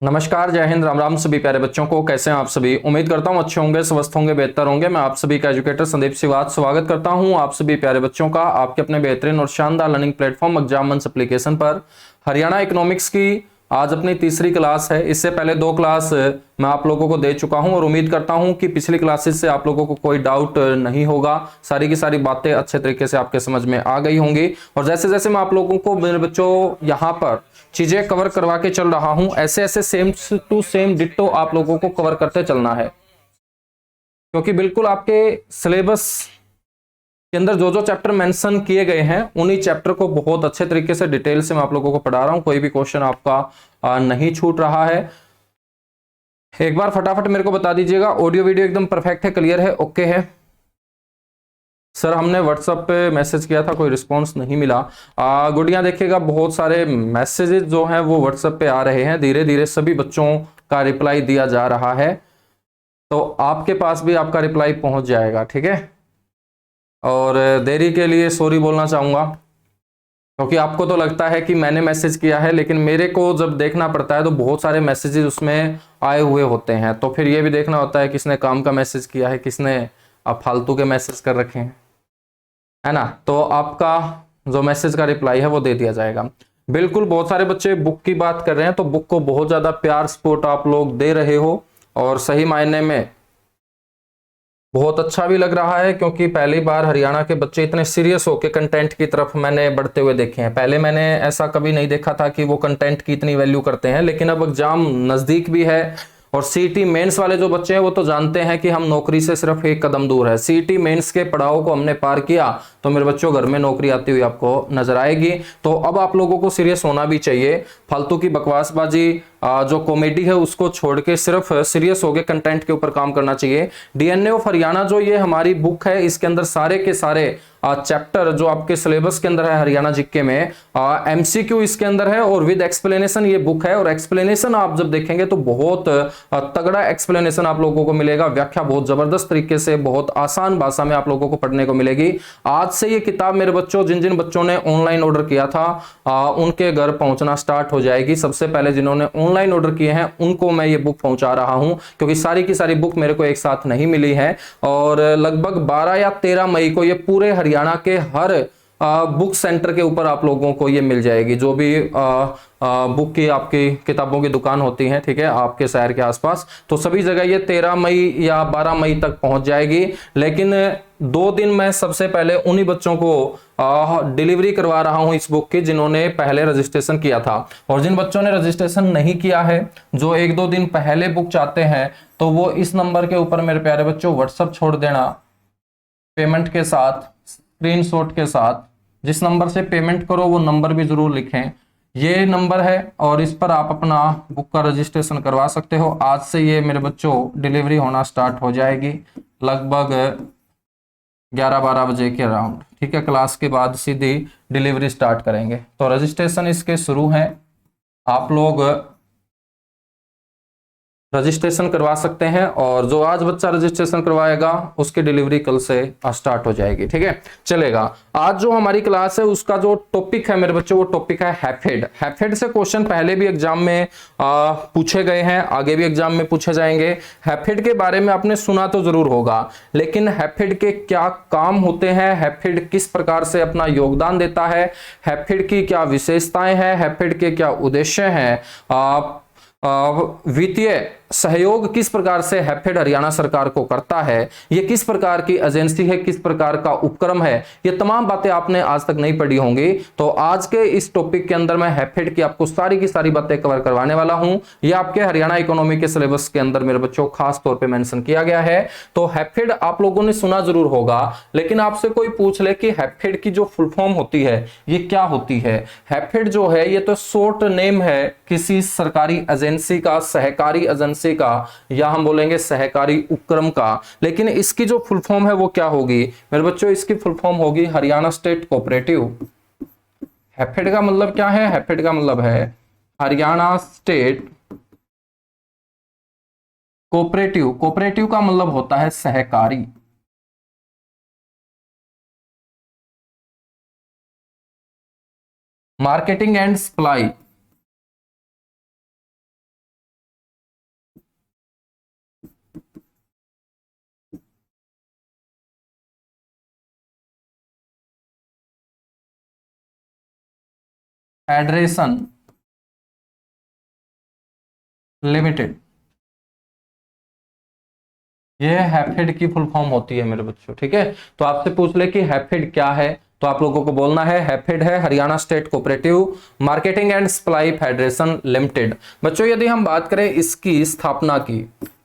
नमस्कार, जय हिंद, राम राम सभी प्यारे बच्चों को। कैसे हैं आप सभी? उम्मीद करता हूं अच्छे होंगे, स्वस्थ होंगे, बेहतर होंगे। मैं आप सभी का एजुकेटर संदीप सिवात स्वागत करता हूं आप सभी प्यारे बच्चों का आपके अपने बेहतरीन और शानदार लर्निंग प्लेटफॉर्म एग्जाम मंच एप्लीकेशन पर। हरियाणा इकोनॉमिक्स की आज अपनी तीसरी क्लास है। इससे पहले दो क्लास मैं आप लोगों को दे चुका हूं और उम्मीद करता हूं कि पिछली क्लासेस से आप लोगों को कोई डाउट नहीं होगा। सारी की सारी बातें अच्छे तरीके से आपके समझ में आ गई होंगी। और जैसे जैसे मैं आप लोगों को मेरे बच्चों यहाँ पर चीजें कवर करवा के चल रहा हूं, ऐसे ऐसे सेम टू सेम डिट्टो आप लोगों को कवर करते चलना है, क्योंकि बिल्कुल आपके सिलेबस के अंदर जो जो चैप्टर मेंशन किए गए हैं उन्हीं चैप्टर को बहुत अच्छे तरीके से डिटेल से मैं आप लोगों को पढ़ा रहा हूं। कोई भी क्वेश्चन आपका नहीं छूट रहा है। एक बार फटाफट मेरे को बता दीजिएगा, ऑडियो वीडियो एकदम परफेक्ट है, क्लियर है, ओके है? सर हमने व्हाट्सएप पे मैसेज किया था, कोई रिस्पांस नहीं मिला। गुड़िया देखिएगा, बहुत सारे मैसेजेस जो हैं वो व्हाट्सएप पे आ रहे हैं। धीरे धीरे सभी बच्चों का रिप्लाई दिया जा रहा है, तो आपके पास भी आपका रिप्लाई पहुंच जाएगा, ठीक है? और देरी के लिए सॉरी बोलना चाहूंगा, क्योंकि आपको तो लगता है कि मैंने मैसेज किया है, लेकिन मेरे को जब देखना पड़ता है तो बहुत सारे मैसेजेस उसमें आए हुए होते हैं। तो फिर ये भी देखना होता है किसने काम का मैसेज किया है, किसने फालतू के मैसेज कर रखे हैं, है ना? तो आपका जो मैसेज का रिप्लाई है वो दे दिया जाएगा। बिल्कुल, बहुत सारे बच्चे बुक की बात कर रहे हैं, तो बुक को बहुत ज्यादा प्यार सपोर्ट आप लोग दे रहे हो और सही मायने में बहुत अच्छा भी लग रहा है, क्योंकि पहली बार हरियाणा के बच्चे इतने सीरियस होकर कंटेंट की तरफ मैंने बढ़ते हुए देखे हैं। पहले मैंने ऐसा कभी नहीं देखा था कि वो कंटेंट की इतनी वैल्यू करते हैं, लेकिन अब एग्जाम नजदीक भी है और सीईटी मेंस वाले जो बच्चे हैं वो तो जानते हैं कि हम नौकरी से सिर्फ एक कदम दूर है। सीईटी मेंस के पड़ाव को हमने पार किया तो मेरे बच्चों घर में नौकरी आती हुई आपको नजर आएगी। तो अब आप लोगों को सीरियस होना भी चाहिए। फालतू की बकवासबाजी, जो कॉमेडी है उसको छोड़ के सिर्फ सीरियस होकर कंटेंट के ऊपर काम करना चाहिए। डीएनए ऑफ हरियाणा जो ये हमारी बुक है, इसके अंदर सारे के सारे चैप्टर जो आपके सिलेबस के अंदर है हरियाणा जीके में, एमसीक्यू इसके अंदर है और विद एक्सप्लेनेशन ये बुक है। और एक्सप्लेनेशन आप जब देखेंगे तो बहुत तगड़ा एक्सप्लेनेशन आप लोगों को मिलेगा। व्याख्या बहुत जबरदस्त तरीके से, बहुत आसान भाषा में आप लोगों को पढ़ने को मिलेगी। आज से ये किताब मेरे बच्चों, जिन जिन बच्चों ने ऑनलाइन ऑर्डर किया था उनके घर पहुंचना स्टार्ट हो जाएगी। सबसे पहले जिन्होंने ऑनलाइन ऑर्डर किए हैं उनको मैं ये बुक पहुंचा रहा हूं, क्योंकि सारी की सारी बुक मेरे को एक साथ नहीं मिली है। और लगभग 12 या 13 मई को ये पूरे हरियाणा के हर बुक सेंटर के ऊपर आप लोगों को ये मिल जाएगी। जो भी बुक की आपकी किताबों की दुकान होती है, ठीक है, आपके शहर के आसपास, तो सभी जगह ये 13 मई या 12 मई तक पहुंच जाएगी। लेकिन 2 दिन मैं सबसे पहले उन्हीं बच्चों को डिलीवरी करवा रहा हूं इस बुक की जिन्होंने पहले रजिस्ट्रेशन किया था। और जिन बच्चों ने रजिस्ट्रेशन नहीं किया है, जो 1-2 दिन पहले बुक चाहते हैं, तो वो इस नंबर के ऊपर मेरे प्यारे बच्चों व्हाट्सएप छोड़ देना पेमेंट के साथ, स्क्रीनशॉट के साथ। जिस नंबर से पेमेंट करो वो नंबर भी जरूर लिखें। ये नंबर है और इस पर आप अपना बुक का रजिस्ट्रेशन करवा सकते हो। आज से ये मेरे बच्चों डिलीवरी होना स्टार्ट हो जाएगी लगभग 11-12 बजे के अराउंड, ठीक है? क्लास के बाद सीधी डिलीवरी स्टार्ट करेंगे। तो रजिस्ट्रेशन इसके शुरू हैं, आप लोग रजिस्ट्रेशन करवा सकते हैं। और जो आज बच्चा रजिस्ट्रेशन करवाएगा उसकी डिलीवरी कल से स्टार्ट हो जाएगी, ठीक है? चलेगा। आज जो हमारी क्लास है उसका जो टॉपिक है मेरे बच्चों, वो टॉपिक है हैफेड। हैफेड से क्वेश्चन पहले भी एग्जाम में पूछे गए हैं, आगे भी एग्जाम में पूछे जाएंगे। हैफेड के बारे में आपने सुना तो जरूर होगा, लेकिन हैफेड के क्या काम होते हैं, हैफेड किस प्रकार से अपना योगदान देता है, हैफेड की क्या विशेषताएं हैं, हैफेड के क्या उद्देश्य हैं, वित्तीय सहयोग किस प्रकार से हैफेड हरियाणा सरकार को करता है, ये किस प्रकार की एजेंसी है, किस प्रकार का उपक्रम है, ये तमाम बातें आपने आज तक नहीं पढ़ी होंगी। तो आज के इस टॉपिक के अंदर मैं हैफेड की आपको सारी की सारी बातें कवर करवाने वाला हूं। ये आपके हरियाणा इकोनॉमी के सिलेबस के अंदर मेरे बच्चों खास तौर पर मेंशन किया गया है। तो हैफेड आप लोगों ने सुना जरूर होगा, लेकिन आपसे कोई पूछ ले कि हैफेड की जो फुल फॉर्म होती है ये क्या होती है। हैफेड जो है ये तो शॉर्ट नेम है किसी सरकारी एजेंसी का, सहकारी एजेंसी का, या हम बोलेंगे सहकारी उपक्रम का। लेकिन इसकी जो फुल फॉर्म है वो क्या होगी मेरे बच्चों? इसकी फुल फॉर्म होगी हरियाणा स्टेट कोऑपरेटिव। हैफेड का मतलब क्या है? हैफेड का मतलब है हरियाणा स्टेट कोऑपरेटिव। कोऑपरेटिव का मतलब होता है सहकारी। Marketing and supply, federation limited, ये हैफेड की फुल फॉर्म होती है मेरे बच्चों, ठीक है। तो आपसे पूछ ले कि हैफेड क्या है, तो आप लोगों को बोलना है हैफेड है Haryana state cooperative marketing and supply federation limited. बच्चों यदि हम बात करें इसकी स्थापना की,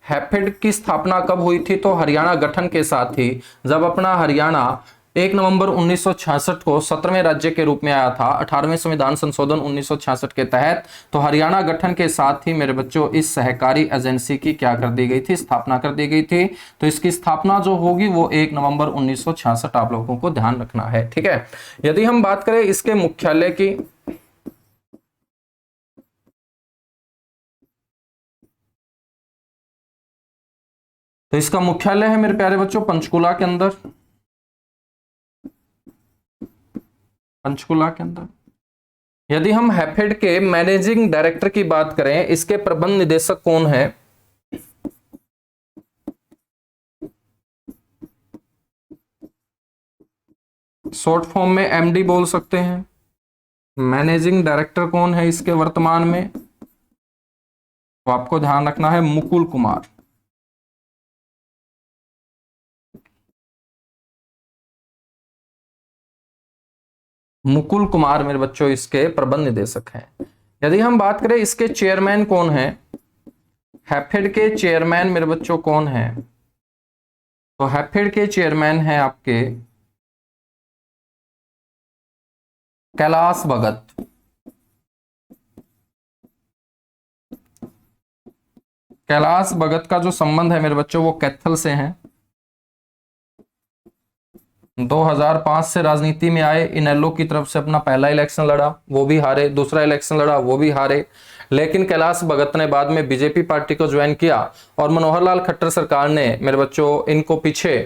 हैफेड की स्थापना कब हुई थी, तो हरियाणा गठन के साथ ही, जब अपना हरियाणा 1 नवंबर 1966 को 17वें राज्य के रूप में आया था 18वें संविधान संशोधन 1966 के तहत, तो हरियाणा गठन के साथ ही मेरे बच्चों इस सहकारी एजेंसी की क्या कर दी गई थी, स्थापना कर दी गई थी। तो इसकी स्थापना जो होगी वो 1 नवंबर 1966, आप लोगों को ध्यान रखना है, ठीक है। यदि हम बात करें इसके मुख्यालय की, तो इसका मुख्यालय है मेरे प्यारे बच्चों पंचकुला के अंदर, पंचकुला के अंदर। यदि हम हैफेड के मैनेजिंग डायरेक्टर की बात करें, इसके प्रबंध निदेशक कौन है, शॉर्ट फॉर्म में एमडी बोल सकते हैं। मैनेजिंग डायरेक्टर कौन है इसके वर्तमान में, तो आपको ध्यान रखना है मुकुल कुमार। मुकुल कुमार मेरे बच्चों इसके प्रबंध निदेशक हैं। यदि हम बात करें इसके चेयरमैन कौन है, हैफेड के चेयरमैन मेरे बच्चों कौन है, तो हैफेड के चेयरमैन हैं आपके कैलाश भगत। कैलाश भगत का जो संबंध है मेरे बच्चों वो कैथल से है। 2005 से राजनीति में आए, इनेलो की तरफ से अपना पहला इलेक्शन लड़ा, वो भी हारे, दूसरा इलेक्शन लड़ा, वो भी हारे। लेकिन कैलाश भगत ने बाद में बीजेपी पार्टी को ज्वाइन किया और मनोहर लाल खट्टर सरकार ने मेरे बच्चों इनको पीछे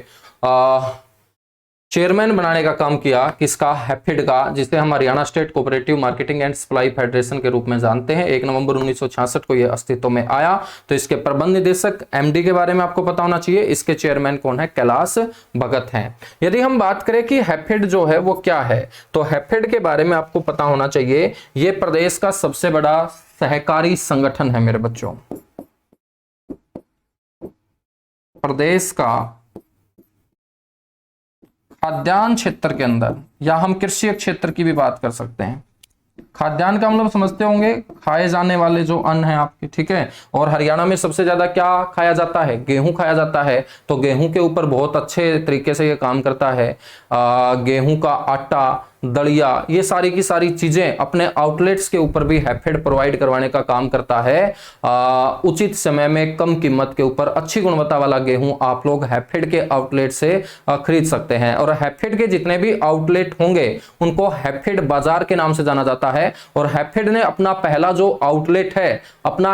चेयरमैन बनाने का काम किया, किसका, हैफेड का, जिसे हम Haryana state cooperative marketing and supply federation के रूप में जानते हैं। 1 नवंबर 1966 को यह अस्तित्व में आया। तो इसके प्रबंध निदेशक एमडी के बारे में आपको पता होना चाहिए, इसके चेयरमैन कौन है, कैलाश भगत हैं। यदि हम बात करें कि हैफेड जो है वो क्या है, तो हैफेड के बारे में आपको पता होना चाहिए, यह प्रदेश का सबसे बड़ा सहकारी संगठन है मेरे बच्चों, प्रदेश का खाद्यान्न क्षेत्र के अंदर, या हम कृषि क्षेत्र की भी बात कर सकते हैं। खाद्यान्न का मतलब समझते होंगे, खाए जाने वाले जो अन्न है आपके, ठीक है। और हरियाणा में सबसे ज्यादा क्या खाया जाता है, गेहूं खाया जाता है। तो गेहूं के ऊपर बहुत अच्छे तरीके से ये काम करता है। गेहूं का आटा, दलिया, ये सारी की सारी चीजें अपने आउटलेट्स के ऊपर भी हैफेड प्रोवाइड करवाने का काम करता है। उचित समय में कम कीमत के ऊपर अच्छी गुणवत्ता वाला गेहूं आप लोग हैफेड के आउटलेट से खरीद सकते हैं। और हैफेड के जितने भी आउटलेट होंगे उनको हैफेड बाजार के नाम से जाना जाता है। और हैफेड ने अपना पहला जो आउटलेट है,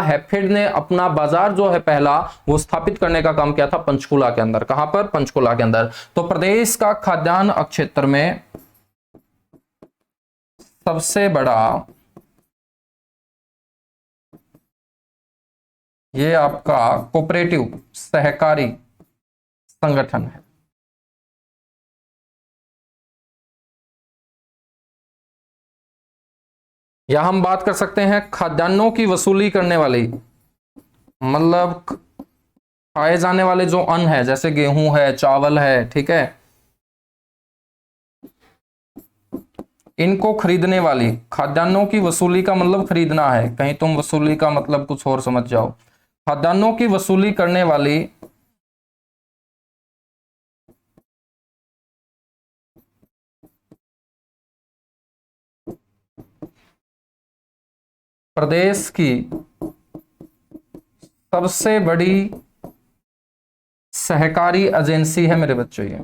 हैफेड ने अपना बाजार जो है पहला, वो स्थापित करने का काम किया था पंचकुला के अंदर। कहां पर, पंचकुला के अंदर। तो प्रदेश का खाद्यान्न क्षेत्र में सबसे बड़ा ये आपका कोऑपरेटिव सहकारी संगठन है। या हम बात कर सकते हैं खाद्यान्नों की वसूली करने वाली, मतलब खाए जाने वाले जो अन्न है, जैसे गेहूं है, चावल है, ठीक है, इनको खरीदने वाली, खाद्यान्नों की वसूली का मतलब खरीदना है, कहीं तुम वसूली का मतलब कुछ और समझ जाओ। खाद्यान्नों की वसूली करने वाली प्रदेश की सबसे बड़ी सहकारी एजेंसी है मेरे बच्चों। ये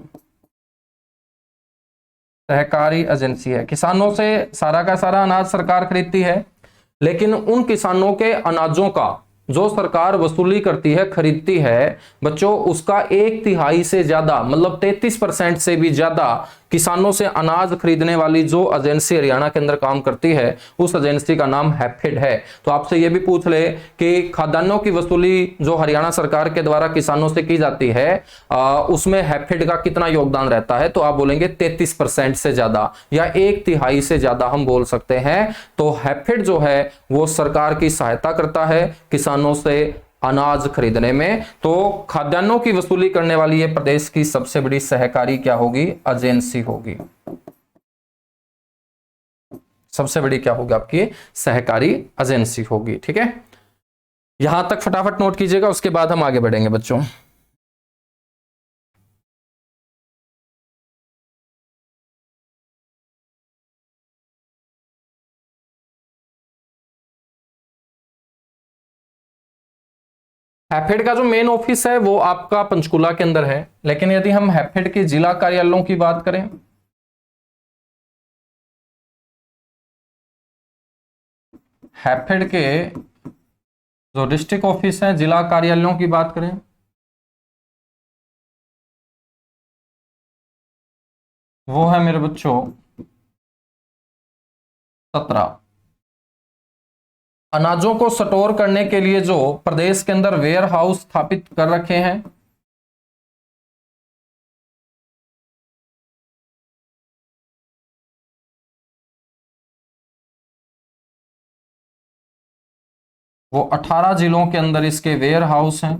सहकारी एजेंसी है। किसानों से सारा का सारा अनाज सरकार खरीदती है, लेकिन उन किसानों के अनाजों का जो सरकार वसूली करती है, खरीदती है बच्चों, उसका 1/3 से ज्यादा, मतलब 33% से भी ज्यादा किसानों से अनाज खरीदने वाली जो एजेंसी हरियाणा के अंदर काम करती है उस एजेंसी का नाम हैफेड है। तो आपसे यह भी पूछ ले कि खाद्यान्नों की वसूली जो हरियाणा सरकार के द्वारा किसानों से की जाती है उसमें हैफेड का कितना योगदान रहता है, तो आप बोलेंगे 33% से ज्यादा या 1/3 से ज्यादा हम बोल सकते हैं। तो हैफेड जो है वो सरकार की सहायता करता है किसानों से अनाज खरीदने में। तो खाद्यान्नों की वसूली करने वाली ये प्रदेश की सबसे बड़ी सहकारी क्या होगी, एजेंसी होगी। सबसे बड़ी क्या होगी आपकी सहकारी एजेंसी होगी। ठीक है, यहां तक फटाफट नोट कीजिएगा, उसके बाद हम आगे बढ़ेंगे बच्चों। हैफेड का जो मेन ऑफिस है वो आपका पंचकुला के अंदर है, लेकिन यदि हम हैफेड के जिला कार्यालयों की बात करें, हैफेड के जो डिस्ट्रिक्ट ऑफिस है जिला कार्यालयों की बात करें, वो है मेरे बच्चों 17। अनाजों को स्टोर करने के लिए जो प्रदेश के अंदर वेयर हाउस स्थापित कर रखे हैं, वो 18 जिलों के अंदर इसके वेयर हाउस हैं।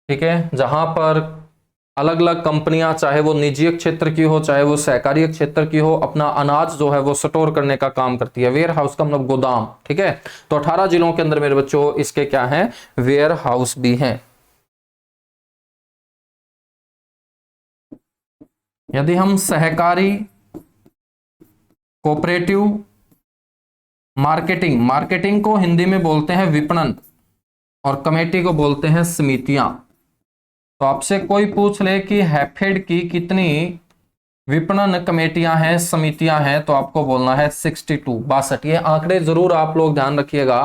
ठीक है, जहां पर अलग अलग कंपनियां, चाहे वो निजी क्षेत्र की हो चाहे वो सहकारी क्षेत्र की हो, अपना अनाज जो है वो स्टोर करने का काम करती है। वेयर हाउस का मतलब गोदाम। ठीक है, तो 18 जिलों के अंदर मेरे बच्चों इसके क्या हैं, वेयर हाउस भी हैं। यदि हम सहकारी, कोऑपरेटिव, मार्केटिंग को हिंदी में बोलते हैं विपणन और कमेटी को बोलते हैं समितियां। तो आपसे कोई पूछ ले कि हैफेड की कितनी विपणन कमेटियां हैं, समितियां हैं, तो आपको बोलना है 62। ये आंकड़े जरूर आप लोग ध्यान रखिएगा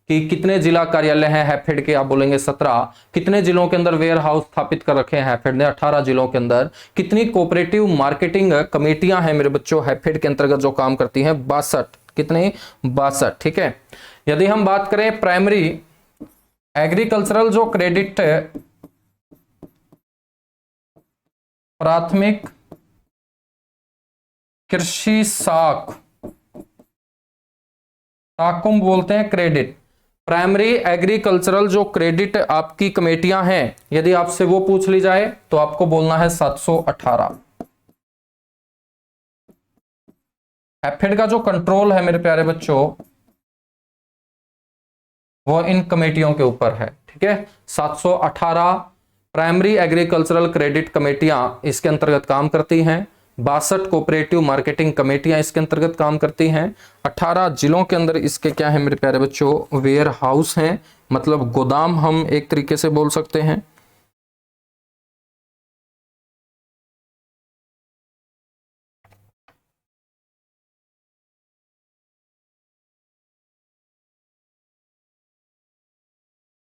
कि कितने जिला कार्यालय हैं हैफेड के, आप बोलेंगे 17। कितने जिलों के अंदर वेयर हाउस स्थापित कर रखे हैं हैफेड ने, 18 जिलों के अंदर। कितनी कोऑपरेटिव मार्केटिंग कमेटियां हैं मेरे बच्चों हैफेड के अंतर्गत जो काम करती हैं, 62। कितने, 62। ठीक है, यदि हम बात करें प्राइमरी एग्रीकल्चरल जो क्रेडिट, प्राथमिक कृषि साख, साकुम बोलते हैं क्रेडिट, प्राइमरी एग्रीकल्चरल जो क्रेडिट आपकी कमेटियां हैं, यदि आपसे वो पूछ ली जाए तो आपको बोलना है 718। हैफेड का जो कंट्रोल है मेरे प्यारे बच्चों वो इन कमेटियों के ऊपर है। ठीक है, 718 प्राइमरी एग्रीकल्चरल क्रेडिट कमेटियां इसके अंतर्गत काम करती हैं। 62 कोऑपरेटिव मार्केटिंग कमेटियां इसके अंतर्गत काम करती हैं। 18 जिलों के अंदर इसके क्या है मेरे प्यारे बच्चों, वेयर हाउस हैं, मतलब गोदाम हम एक तरीके से बोल सकते हैं।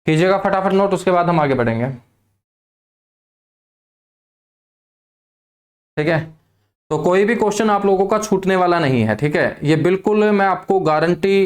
कीजिएगा फटाफट नोट, उसके बाद हम आगे बढ़ेंगे। ठीक है, तो कोई भी क्वेश्चन आप लोगों का छूटने वाला नहीं है। ठीक है, ये बिल्कुल मैं आपको गारंटी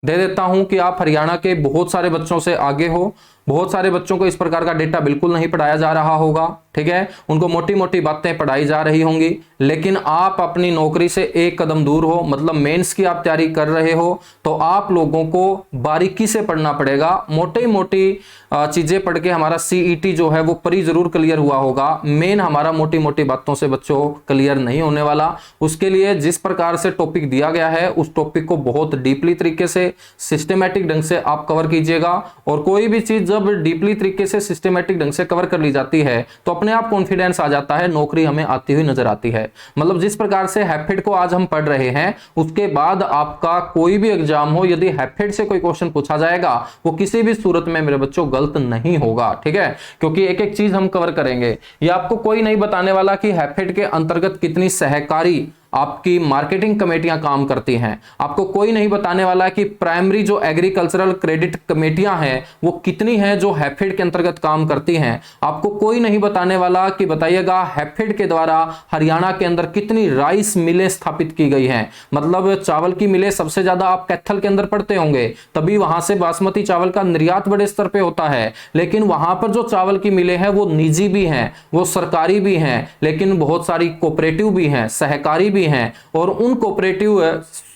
दे देता हूं कि आप हरियाणा के बहुत सारे बच्चों से आगे हो। बहुत सारे बच्चों को इस प्रकार का डेटा बिल्कुल नहीं पढ़ाया जा रहा होगा। ठीक है, उनको मोटी मोटी बातें पढ़ाई जा रही होंगी, लेकिन आप अपनी नौकरी से एक कदम दूर हो, मतलब मेंस की आप तैयारी कर रहे हो, तो आप लोगों को बारीकी से पढ़ना पड़ेगा। मोटी मोटी चीजें पढ़ के हमारा सीईटी जो है वो प्री जरूर क्लियर हुआ होगा, मेन हमारा मोटी मोटी बातों से बच्चों क्लियर नहीं होने वाला। उसके लिए जिस प्रकार से टॉपिक दिया गया है उस टॉपिक को बहुत डीपली तरीके से, सिस्टमेटिक ढंग से आप कवर कीजिएगा। और कोई भी चीज जब डीपली तरीके से सिस्टमेटिक ढंग से कवर कर ली जाती है तो अपने आप कॉन्फिडेंस आ जाता है, नौकरी हमें आती हुई नजर आती है। मतलब जिस प्रकार से हैफेड को आज हम पढ़ रहे हैं, उसके बाद आपका कोई भी एग्जाम हो, यदि हैफेड से कोई क्वेश्चन पूछा जाएगा वो किसी भी सूरत में मेरे बच्चों गलत नहीं होगा। ठीक है, क्योंकि एक एक चीज हम कवर करेंगे। ये आपको कोई नहीं बताने वाला कि हैफेड के अंतर्गत कितनी सहकारी आपकी मार्केटिंग कमेटियां काम करती हैं। आपको कोई नहीं बताने वाला कि प्राइमरी जो एग्रीकल्चरल क्रेडिट कमेटियां हैं वो कितनी हैं जो हैफेड के अंतर्गत काम करती हैं। आपको कोई नहीं बताने वाला कि बताइएगा हैफेड के द्वारा हरियाणा के अंदर कितनी राइस मिलें स्थापित की गई हैं। मतलब चावल की मिलें सबसे ज्यादा आप कैथल के अंदर पढ़ते होंगे, तभी वहां से बासमती चावल का निर्यात बड़े स्तर पे होता है। लेकिन वहां पर जो चावल की मिलें हैं वो निजी भी हैं, वो सरकारी भी हैं, लेकिन बहुत सारी कोऑपरेटिव भी हैं, सहकारी भी हैं। और उन कोऑपरेटिव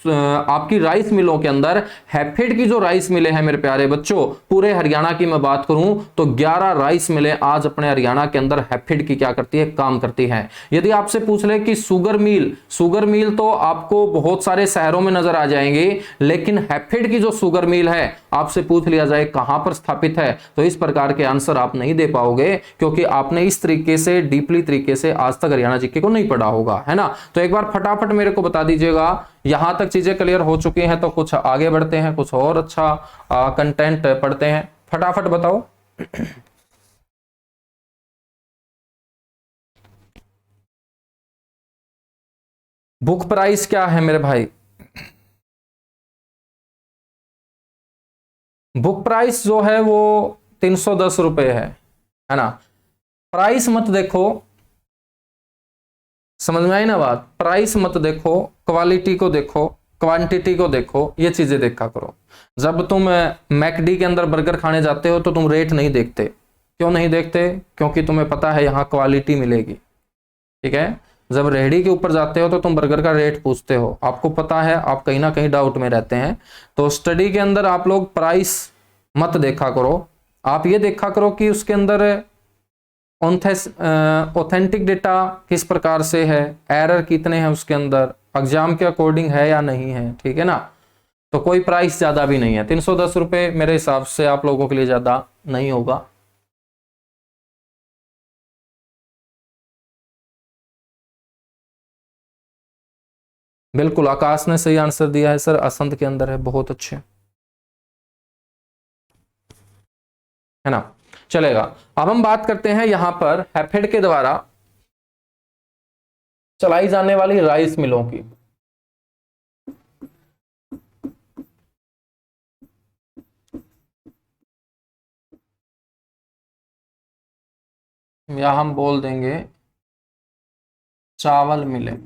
आपकी राइस मिलों के अंदर हैफेड की जो राइस मिलें हैं मेरे प्यारे बच्चों, पूरे हरियाणा की मैं बात करूं तो 11 राइस मिलें आज अपने हरियाणा के अंदर हैफेड की क्या करती है, काम करती है। यदि आपसे पूछ ले कि शुगर मिल तो आपको बहुत सारे शहरों में नजर आ जाएंगे, लेकिन हैफेड की जो शुगर मिल है आपसे पूछ लिया जाए कहां पर स्थापित है, तो इस प्रकार के आंसर आप नहीं दे पाओगे, क्योंकि आपने इस तरीके से डीपली तरीके से आज तक हरियाणा जीके को नहीं पढ़ा होगा, है ना। तो एक बार फटाफट मेरे को बता दीजिएगा, यहां तक चीजें क्लियर हो चुकी हैं तो कुछ आगे बढ़ते हैं, कुछ और अच्छा कंटेंट पढ़ते हैं। फटाफट बताओ। बुक प्राइस क्या है मेरे भाई? बुक प्राइस जो है वो 310 रुपए है ना। प्राइस मत देखो, समझ में आई ना बात। प्राइस मत देखो, क्वालिटी को देखो, क्वांटिटी को देखो, ये चीजें देखा करो। जब तुम मैकडी के अंदर बर्गर खाने जाते हो तो तुम रेट नहीं देखते। क्यों नहीं देखते? क्योंकि तुम्हें पता है यहाँ क्वालिटी मिलेगी, ठीक है। जब रेहड़ी के ऊपर जाते हो तो तुम बर्गर का रेट पूछते हो, आपको पता है आप कहीं ना कहीं डाउट में रहते हैं। तो स्टडी के अंदर आप लोग प्राइस मत देखा करो, आप ये देखा करो कि उसके अंदर ऑथेंटिक डेटा किस प्रकार से है, एरर कितने हैं उसके अंदर, एग्जाम के अकॉर्डिंग है या नहीं है, ठीक है ना। तो कोई प्राइस ज्यादा भी नहीं है, 310 रुपए मेरे हिसाब से आप लोगों के लिए ज्यादा नहीं होगा। बिल्कुल, आकाश ने सही आंसर दिया है सर, असंत के अंदर है, बहुत अच्छे, है ना। चलेगा। अब हम बात करते हैं यहां पर हैफेड के द्वारा चलाई जाने वाली राइस मिलों की। या हम बोल देंगे चावल मिलें।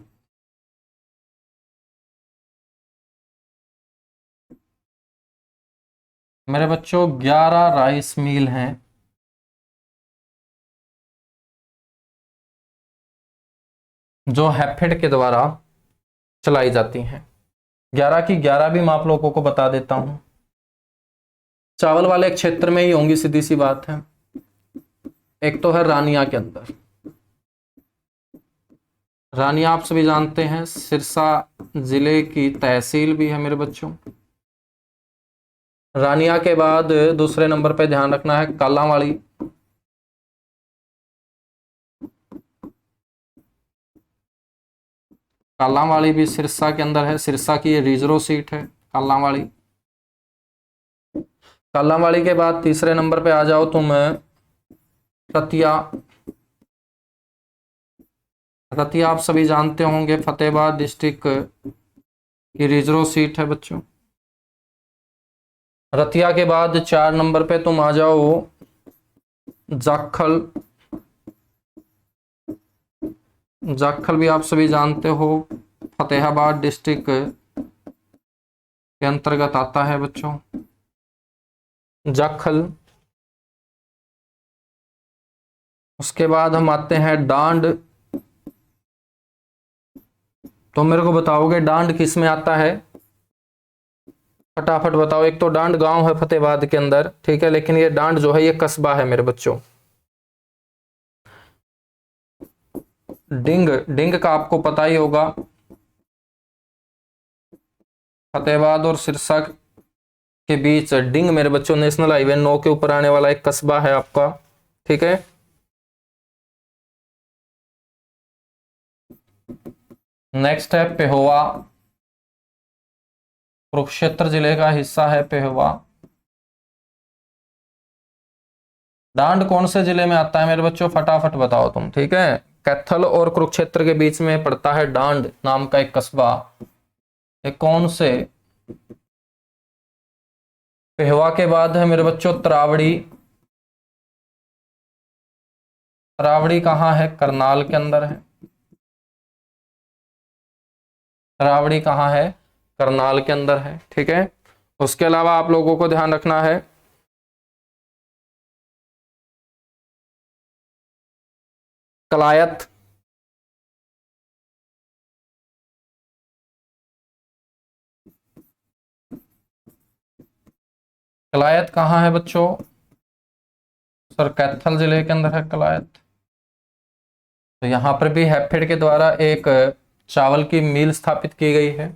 मेरे बच्चों 11 राइस मिल हैं जो हैफेड के द्वारा चलाई जाती हैं। 11 की 11 भी मैं आप लोगों को बता देता हूं, चावल वाले क्षेत्र में ही होंगी, सीधी सी बात है। एक तो है रानिया के अंदर, रानिया आप सभी जानते हैं सिरसा जिले की तहसील भी है मेरे बच्चों। रानिया के बाद दूसरे नंबर पे ध्यान रखना है कालांवाली। कालांवाली भी सिरसा के अंदर है, सिरसा की ये रिजर्व सीट है कालांवाली। कालांवाली के बाद तीसरे नंबर पे आ जाओ तुम रतिया। रतिया आप सभी जानते होंगे फतेहाबाद डिस्ट्रिक्ट की रिजर्व सीट है बच्चों। रतिया के बाद 4 नंबर पे तुम आ जाओ जाखल। जाखल भी आप सभी जानते हो फतेहाबाद डिस्ट्रिक्ट के अंतर्गत आता है बच्चों जाखल। उसके बाद हम आते हैं डांड। तो मेरे को बताओगे डांड किस में आता है? फटाफट बताओ। एक तो डांड गांव है फतेहाबाद के अंदर, ठीक है, लेकिन ये डांड जो है ये कस्बा है मेरे बच्चों। डिंग, डिंग का आपको पता ही होगा, फतेहाबाद और सिरसा के बीच डिंग मेरे बच्चों नेशनल हाईवे 9 के ऊपर आने वाला एक कस्बा है आपका, ठीक है। नेक्स्ट है पेहोवा, कुरुक्षेत्र जिले का हिस्सा है पेहोवा। डांड कौन से जिले में आता है मेरे बच्चों? फटाफट बताओ तुम, ठीक है। कैथल और कुरुक्षेत्र के बीच में पड़ता है डांड नाम का एक कस्बा। ये कौन से पेहवा के बाद है मेरे बच्चों तरावड़ी। तरावड़ी कहाँ है? करनाल के अंदर है। तरावड़ी कहाँ है? करनाल के अंदर है। ठीक है, उसके अलावा आप लोगों को ध्यान रखना है कलायत। कलायत कहाँ है बच्चों? सर कैथल जिले के अंदर है कलायत। तो यहां पर भी हैफेड के द्वारा एक चावल की मिल स्थापित की गई है।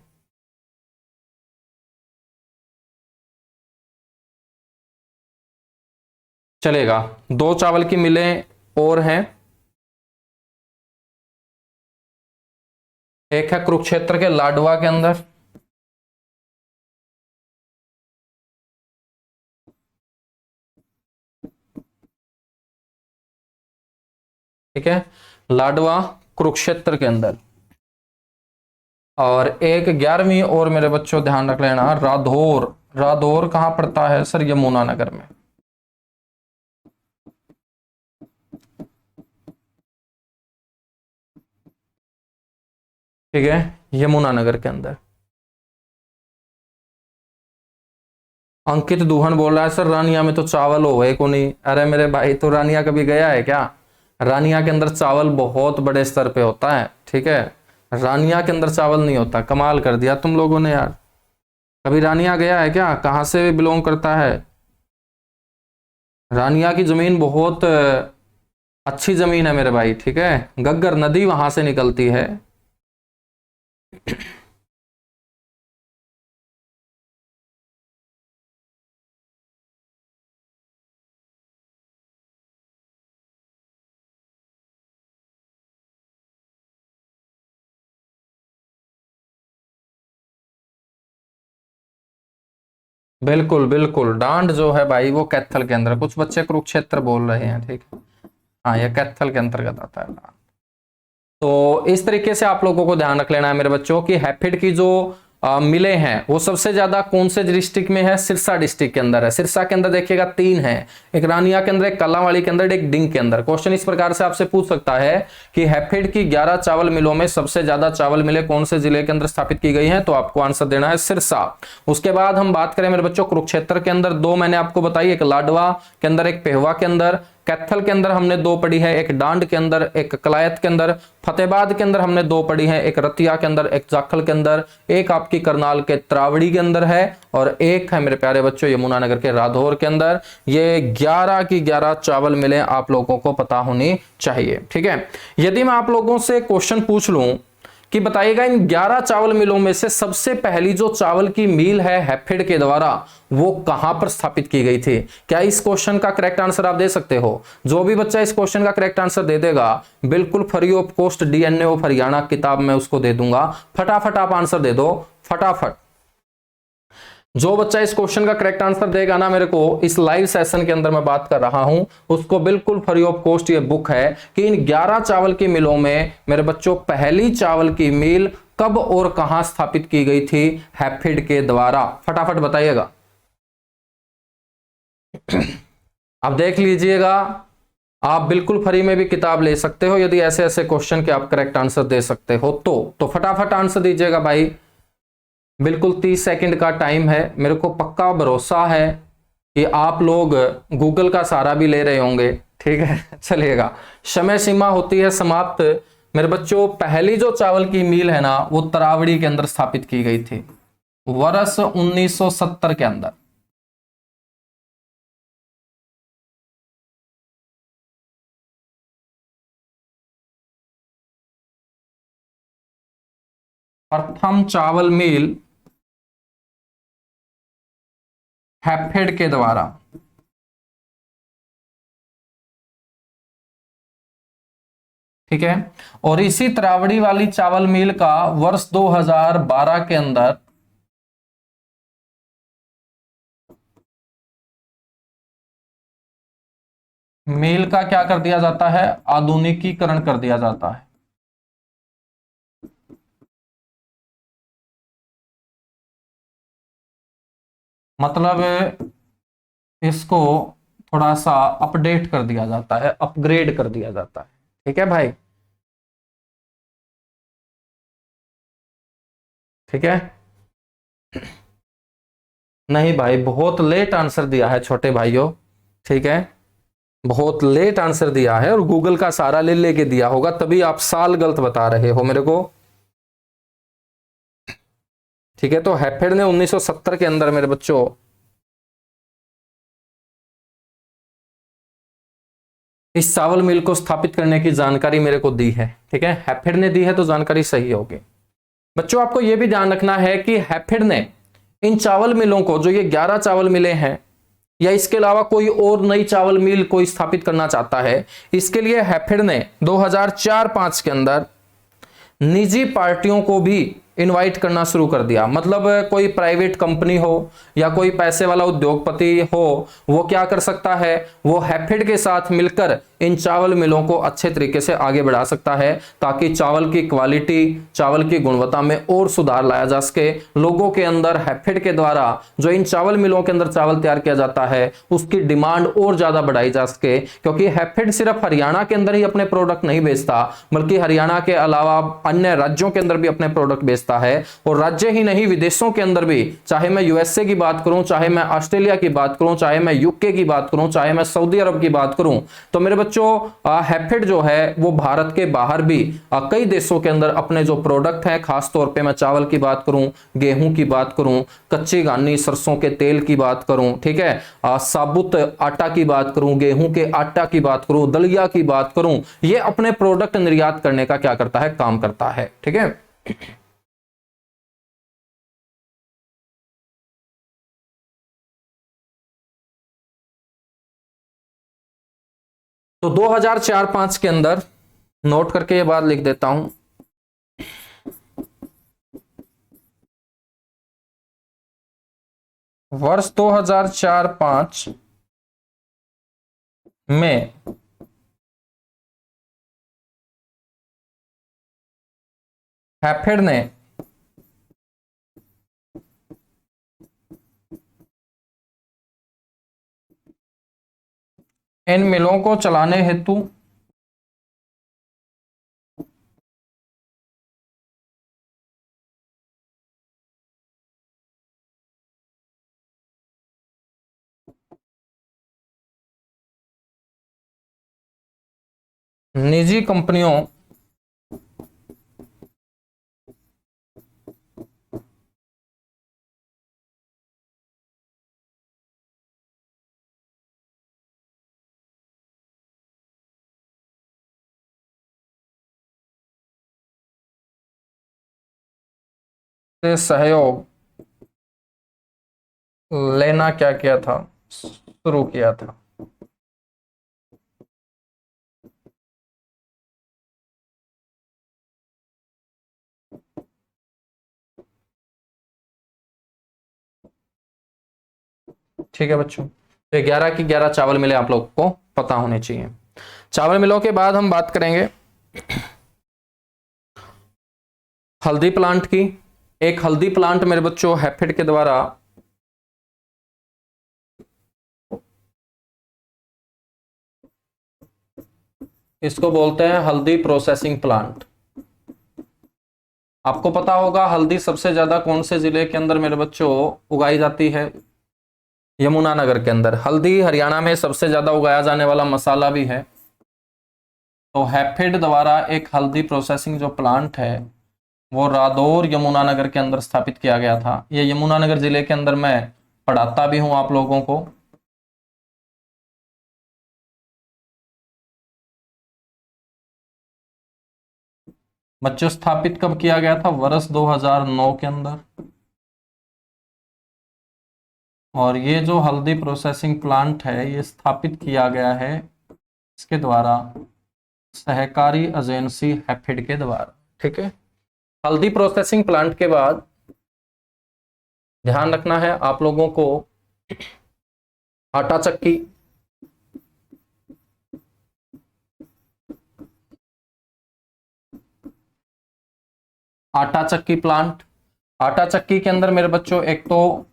चलेगा, दो चावल की मिलें और हैं। एक है कुरुक्षेत्र के लाडवा के अंदर, ठीक है, लाडवा कुरुक्षेत्र के अंदर। और एक 11वीं और मेरे बच्चों ध्यान रख लेना, राधौर। राधौर कहां पड़ता है सर? यमुनानगर में। ठीक है, यमुनानगर के अंदर। अंकित दूहन बोल रहा है सर रानिया में तो चावल हो गए को नहीं। अरे मेरे भाई, तो रानिया कभी गया है क्या? रानिया के अंदर चावल बहुत बड़े स्तर पे होता है। ठीक है, रानिया के अंदर चावल नहीं होता। कमाल कर दिया तुम लोगों ने यार। कभी रानिया गया है क्या? कहां से बिलोंग करता है? रानिया की जमीन बहुत अच्छी जमीन है मेरे भाई। ठीक है, गग्गर नदी वहां से निकलती है। बिल्कुल बिल्कुल, डांड जो है भाई वो कैथल के अंदर। कुछ बच्चे कुरुक्षेत्र बोल रहे हैं। ठीक है, हाँ, ये कैथल के अंतर्गत आता है डांड। तो इस तरीके से आप लोगों को ध्यान रख लेना है मेरे बच्चों की हैफेड की जो मिले हैं वो सबसे ज्यादा कौन से डिस्ट्रिक्ट में है? सिरसा डिस्ट्रिक्ट के अंदर है। सिरसा के अंदर देखिएगा 3 है, एक रानिया के अंदर, एक कलावाड़ी के अंदर, एक डिंग के अंदर। क्वेश्चन इस प्रकार से आपसे पूछ सकता है कि हैफेड की 11 चावल मिलों में सबसे ज्यादा चावल मिले कौन से जिले के अंदर स्थापित की गई है? तो आपको आंसर देना है सिरसा। उसके बाद हम बात करें मेरे बच्चों कुरुक्षेत्र के अंदर, 2 मैंने आपको बताई, एक लाडवा के अंदर, एक पेहवा के अंदर। कैथल के अंदर हमने 2 पढ़ी है, एक डांड के अंदर, एक कलायत के अंदर। फतेहाबाद के अंदर हमने 2 पढ़ी है, एक रतिया के अंदर, एक जाखल के अंदर। एक आपकी करनाल के तरावड़ी के अंदर है, और एक है मेरे प्यारे बच्चों यमुनानगर के राधौर के अंदर। ये 11 की 11 चावल मिले आप लोगों को पता होनी चाहिए। ठीक है, यदि मैं आप लोगों से क्वेश्चन पूछ लूं कि बताइएगा इन 11 चावल मिलों में से सबसे पहली जो चावल की मिल है हैफेड के द्वारा वो कहां पर स्थापित की गई थी? क्या इस क्वेश्चन का करेक्ट आंसर आप दे सकते हो? जो भी बच्चा इस क्वेश्चन का करेक्ट आंसर दे देगा बिल्कुल free of cost DNA of Haryana किताब में उसको दे दूंगा। फटाफट आप आंसर दे दो, फटाफट। जो बच्चा इस क्वेश्चन का करेक्ट आंसर देगा ना मेरे को इस लाइव सेशन के अंदर मैं बात कर रहा हूं, उसको बिल्कुल फ्री ऑफ कॉस्ट ये बुक है कि इन 11 चावल की मिलों में मेरे बच्चों पहली चावल की मिल कब और कहां स्थापित की गई थी हैफेड के द्वारा? फटाफट बताइएगा। अब देख लीजिएगा, आप बिल्कुल फ्री में भी किताब ले सकते हो यदि ऐसे ऐसे क्वेश्चन के आप करेक्ट आंसर दे सकते हो तो फटाफट आंसर दीजिएगा भाई। बिल्कुल 30 सेकंड का टाइम है। मेरे को पक्का भरोसा है कि आप लोग गूगल का सहारा भी ले रहे होंगे। ठीक है, चलिएगा, समय सीमा होती है समाप्त। मेरे बच्चों पहली जो चावल की मिल है ना वो तरावड़ी के अंदर स्थापित की गई थी वर्ष 1970 के अंदर। प्रथम चावल मिल हैफेड के द्वारा। ठीक है, और इसी तरावड़ी वाली चावल मिल का वर्ष 2012 के अंदर मिल का क्या कर दिया जाता है, आधुनिकीकरण कर दिया जाता है। मतलब इसको थोड़ा सा अपडेट कर दिया जाता है, अपग्रेड कर दिया जाता है। ठीक है भाई, ठीक है। नहीं भाई, बहुत लेट आंसर दिया है छोटे भाइयों, ठीक है। बहुत लेट आंसर दिया है और गूगल का सारा ले लेके दिया होगा, तभी आप साल गलत बता रहे हो मेरे को। ठीक है, तो हैफेड ने 1970 के अंदर मेरे बच्चों इस चावल मिल को स्थापित करने की जानकारी मेरे को दी है। ठीक है, हैफेड ने दी है तो जानकारी सही होगी। बच्चों आपको यह भी ध्यान रखना है कि हैफेड ने इन चावल मिलों को, जो ये 11 चावल मिले हैं, या इसके अलावा कोई और नई चावल मिल कोई स्थापित करना चाहता है, इसके लिए हैफेड ने 2004-5 के अंदर निजी पार्टियों को भी इनवाइट करना शुरू कर दिया। मतलब कोई प्राइवेट कंपनी हो या कोई पैसे वाला उद्योगपति हो, वो क्या कर सकता है, वो हैफेड के साथ मिलकर इन चावल मिलों को अच्छे तरीके से आगे बढ़ा सकता है, ताकि चावल की क्वालिटी, चावल की गुणवत्ता में और सुधार लाया जा सके। लोगों के अंदर हैफेड के द्वारा जो इन चावल मिलों के अंदर चावल तैयार किया जाता है, उसकी डिमांड और ज्यादा बढ़ाई जा सके। क्योंकि हैफेड सिर्फ हरियाणा के अंदर ही अपने प्रोडक्ट नहीं बेचता, बल्कि हरियाणा के अलावा अन्य राज्यों के अंदर भी अपने प्रोडक्ट बेचता है। और राज्य ही नहीं, विदेशों के अंदर भी, चाहे मैं यूएसए की बात करूं, चाहे मैं ऑस्ट्रेलिया की बात करूं, चाहे मैं यूके की बात करूं, चाहे मैं सऊदी अरब की बात करूं, तो मेरे बच्चों हैफेड जो है वो भारत के बाहर भी कई देशों के अंदर अपने जो प्रोडक्ट हैं, खासतौर पे मैं चावल की बात करूं, गेहूं की बात करूं, कच्ची घानी सरसों के तेल की बात करूं, ठीक है, साबुत आटा की बात करूं, गेहूं के आटा की बात करूं, दलिया की बात करूं, ये अपने प्रोडक्ट निर्यात करने का क्या करता है, काम करता है। ठीक है, तो 2004-5 के अंदर, नोट करके ये बात लिख देता हूं, वर्ष 2004-5 में हैफेड ने इन मिलों को चलाने हेतु निजी कंपनियों से सहयोग लेना क्या किया था, शुरू किया था। ठीक है बच्चों, तो 11 की 11 चावल मिले आप लोग को पता होने चाहिए। चावल मिलों के बाद हम बात करेंगे हल्दी प्लांट की। एक हल्दी प्लांट मेरे बच्चों हैफेड के द्वारा इसको बोलते हैं हल्दी प्रोसेसिंग प्लांट। आपको पता होगा हल्दी सबसे ज्यादा कौन से जिले के अंदर मेरे बच्चों उगाई जाती है, यमुनानगर के अंदर। हल्दी हरियाणा में सबसे ज्यादा उगाया जाने वाला मसाला भी है। तो हैफेड द्वारा एक हल्दी प्रोसेसिंग जो प्लांट है वो रादौर यमुनानगर के अंदर स्थापित किया गया था। ये यमुनानगर जिले के अंदर मैं पढ़ाता भी हूं आप लोगों को। बच्चों स्थापित कब किया गया था, वर्ष 2009 के अंदर। और ये जो हल्दी प्रोसेसिंग प्लांट है ये स्थापित किया गया है इसके द्वारा सहकारी एजेंसी हैफेड के द्वारा। ठीक है, हल्दी प्रोसेसिंग प्लांट के बाद ध्यान रखना है आप लोगों को आटा चक्की, आटा चक्की प्लांट। आटा चक्की के अंदर मेरे बच्चों एक तो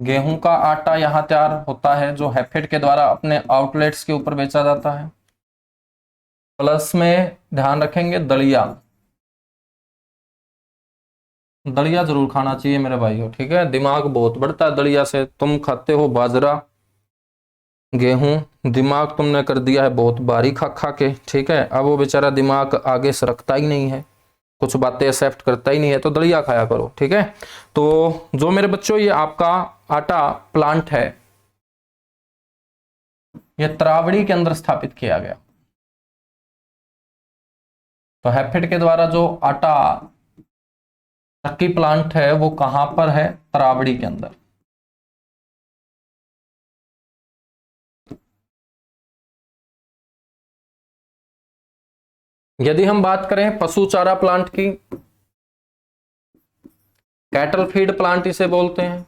गेहूं का आटा यहां तैयार होता है जो हैफेड के द्वारा अपने आउटलेट्स के ऊपर बेचा जाता है। प्लस में ध्यान रखेंगे दलिया, दलिया जरूर खाना चाहिए मेरे भाइयों, ठीक है। दिमाग बहुत बढ़ता है दलिया से। तुम खाते हो बाजरा, गेहूं, दिमाग तुमने कर दिया है बहुत भारी खा खा के, ठीक है। अब वो बेचारा दिमाग आगे सरकता ही नहीं है, कुछ बातें एक्सेप्ट करता ही नहीं है, तो दलिया खाया करो, ठीक है। तो जो मेरे बच्चों ये आपका आटा प्लांट है, ये तरावड़ी के अंदर स्थापित किया गया। तो हैफेड के द्वारा जो आटा चक्की प्लांट है वो कहां पर है? तरावड़ी के अंदर। यदि हम बात करें पशु चारा प्लांट की, कैटल फीड प्लांट इसे बोलते हैं।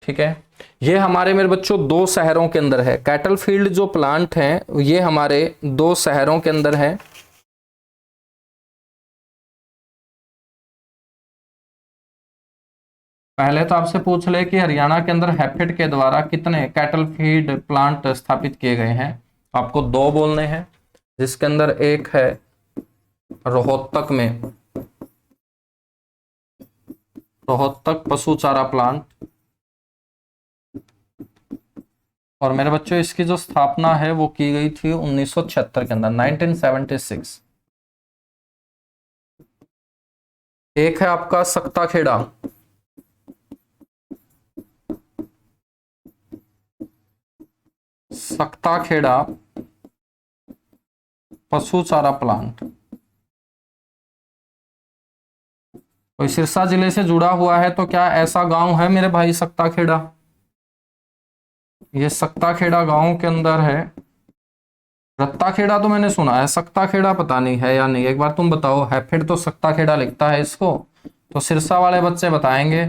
ठीक है, ये हमारे मेरे बच्चों दो शहरों के अंदर है। कैटल फील्ड जो प्लांट है ये हमारे दो शहरों के अंदर है। पहले तो आपसे पूछ ले कि हरियाणा के अंदर हैफेड के द्वारा कितने कैटल फीड प्लांट स्थापित किए गए हैं। आपको दो बोलने हैं, जिसके अंदर एक है रोहतक में, रोहतक पशु चारा प्लांट। और मेरे बच्चों इसकी जो स्थापना है वो की गई थी 1976 के अंदर, 1976। एक है आपका सक्ता खेड़ा, सक्ता खेड़ा पशु चारा प्लांट। कोई सिरसा जिले से जुड़ा हुआ है तो क्या ऐसा गांव है मेरे भाई सक्ता खेड़ा? ये सक्ता खेड़ा गांव के अंदर है। रत्ता खेड़ा तो मैंने सुना है, सक्ता खेड़ा पता नहीं है या नहीं, एक बार तुम बताओ। हैफेड तो सक्ता खेड़ा लिखता है इसको, तो सिरसा वाले बच्चे बताएंगे।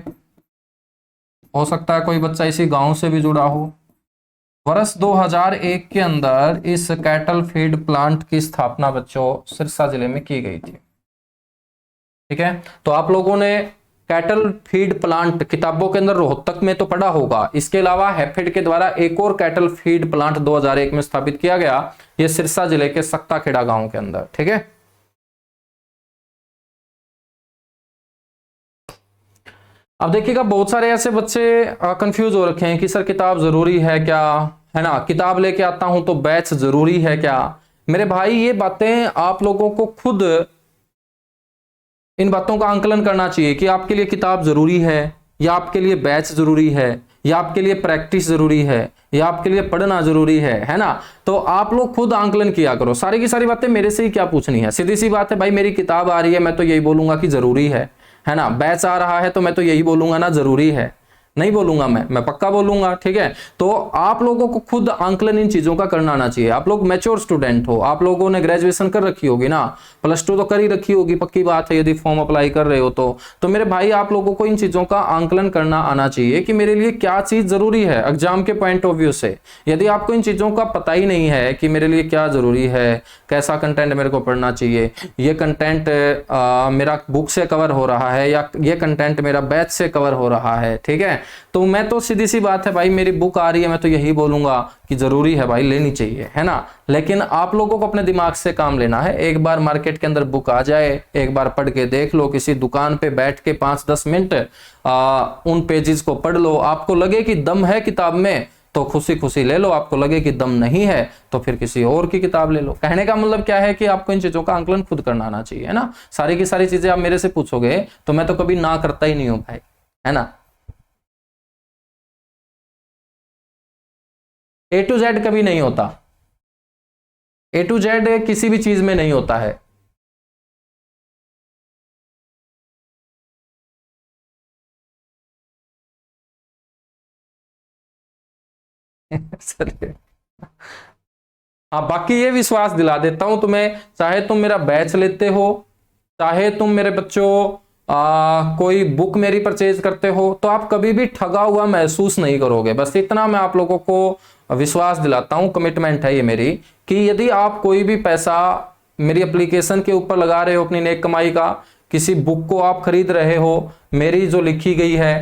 हो सकता है कोई बच्चा इसी गांव से भी जुड़ा हो। वर्ष 2001 के अंदर इस कैटल फीड प्लांट की स्थापना बच्चों सिरसा जिले में की गई थी, ठीक है। तो आप लोगों ने कैटल फीड प्लांट किताबों के अंदर रोहतक में तो पढ़ा होगा, इसके अलावा हैफेड के द्वारा एक और कैटल फीड प्लांट 2001 में स्थापित किया गया, ये सिरसा जिले के सक्ताखेड़ा गांव के अंदर, ठीक है। अब देखिएगा बहुत सारे ऐसे बच्चे कंफ्यूज हो रखे हैं कि सर किताब जरूरी है क्या, है ना, किताब लेके आता हूं तो बैच जरूरी है क्या। मेरे भाई ये बातें आप लोगों को खुद इन बातों का आंकलन करना चाहिए कि आपके लिए किताब जरूरी है या आपके लिए बैच जरूरी है या आपके लिए प्रैक्टिस जरूरी है या आपके लिए पढ़ना जरूरी है ना। तो आप लोग खुद आंकलन किया करो। सारी की सारी बातें मेरे से ही क्या पूछनी है, सीधी सी बात है भाई। मेरी किताब आ रही है मैं तो यही बोलूंगा कि जरूरी है ना। बैच आ रहा है तो मैं तो यही बोलूंगा ना जरूरी है, नहीं बोलूंगा मैं पक्का बोलूंगा, ठीक है। तो आप लोगों को खुद आंकलन इन चीजों का करना आना चाहिए। आप लोग मैच्योर स्टूडेंट हो, आप लोगों ने ग्रेजुएशन कर रखी होगी ना, +2 तो कर ही रखी होगी, पक्की बात है, यदि फॉर्म अप्लाई कर रहे हो तो मेरे भाई आप लोगों को इन चीजों का आंकलन करना आना चाहिए कि मेरे लिए क्या चीज जरूरी है एग्जाम के पॉइंट ऑफ व्यू से। यदि आपको इन चीजों का पता ही नहीं है कि मेरे लिए क्या जरूरी है, कैसा कंटेंट मेरे को पढ़ना चाहिए, ये कंटेंट मेरा बुक से कवर हो रहा है या ये कंटेंट मेरा बैच से कवर हो रहा है, ठीक है, तो मैं तो सीधी सी बात है भाई, मेरी बुक आ रही है मैं तो यही बोलूंगा कि जरूरी है भाई, लेनी चाहिए, है ना। लेकिन आप लोगों को अपने दिमाग से काम लेना है। एक बार मार्केट के अंदर बुक आ जाए, एक बार पढ़ के देख लो, किसी दुकान पे बैठ के 5-10 मिनट उन पेजेस को पढ़ लो। आपको लगे कि दम है किताब में तो खुशी खुशी ले लो, आपको लगे कि दम नहीं है तो फिर किसी और की किताब ले लो। कहने का मतलब क्या है कि आपको इन चीजों का आंकलन खुद करना आना चाहिए, है ना। सारी की सारी चीजें आप मेरे से पूछोगे तो मैं तो कभी ना करता ही नहीं हूं भाई, है ना। A to Z कभी नहीं होता, A to Z किसी भी चीज में नहीं होता है। चलिए, हाँ बाकी ये विश्वास दिला देता हूं तुम्हें, चाहे तुम मेरा बैच लेते हो, चाहे तुम मेरे बच्चों कोई बुक मेरी परचेज करते हो, तो आप कभी भी ठगा हुआ महसूस नहीं करोगे। बस इतना मैं आप लोगों को विश्वास दिलाता हूं, कमिटमेंट है ये मेरी, कि यदि आप कोई भी पैसा मेरी एप्लीकेशन के ऊपर लगा रहे हो अपनी नेक कमाई का, किसी बुक को आप खरीद रहे हो मेरी जो लिखी गई है,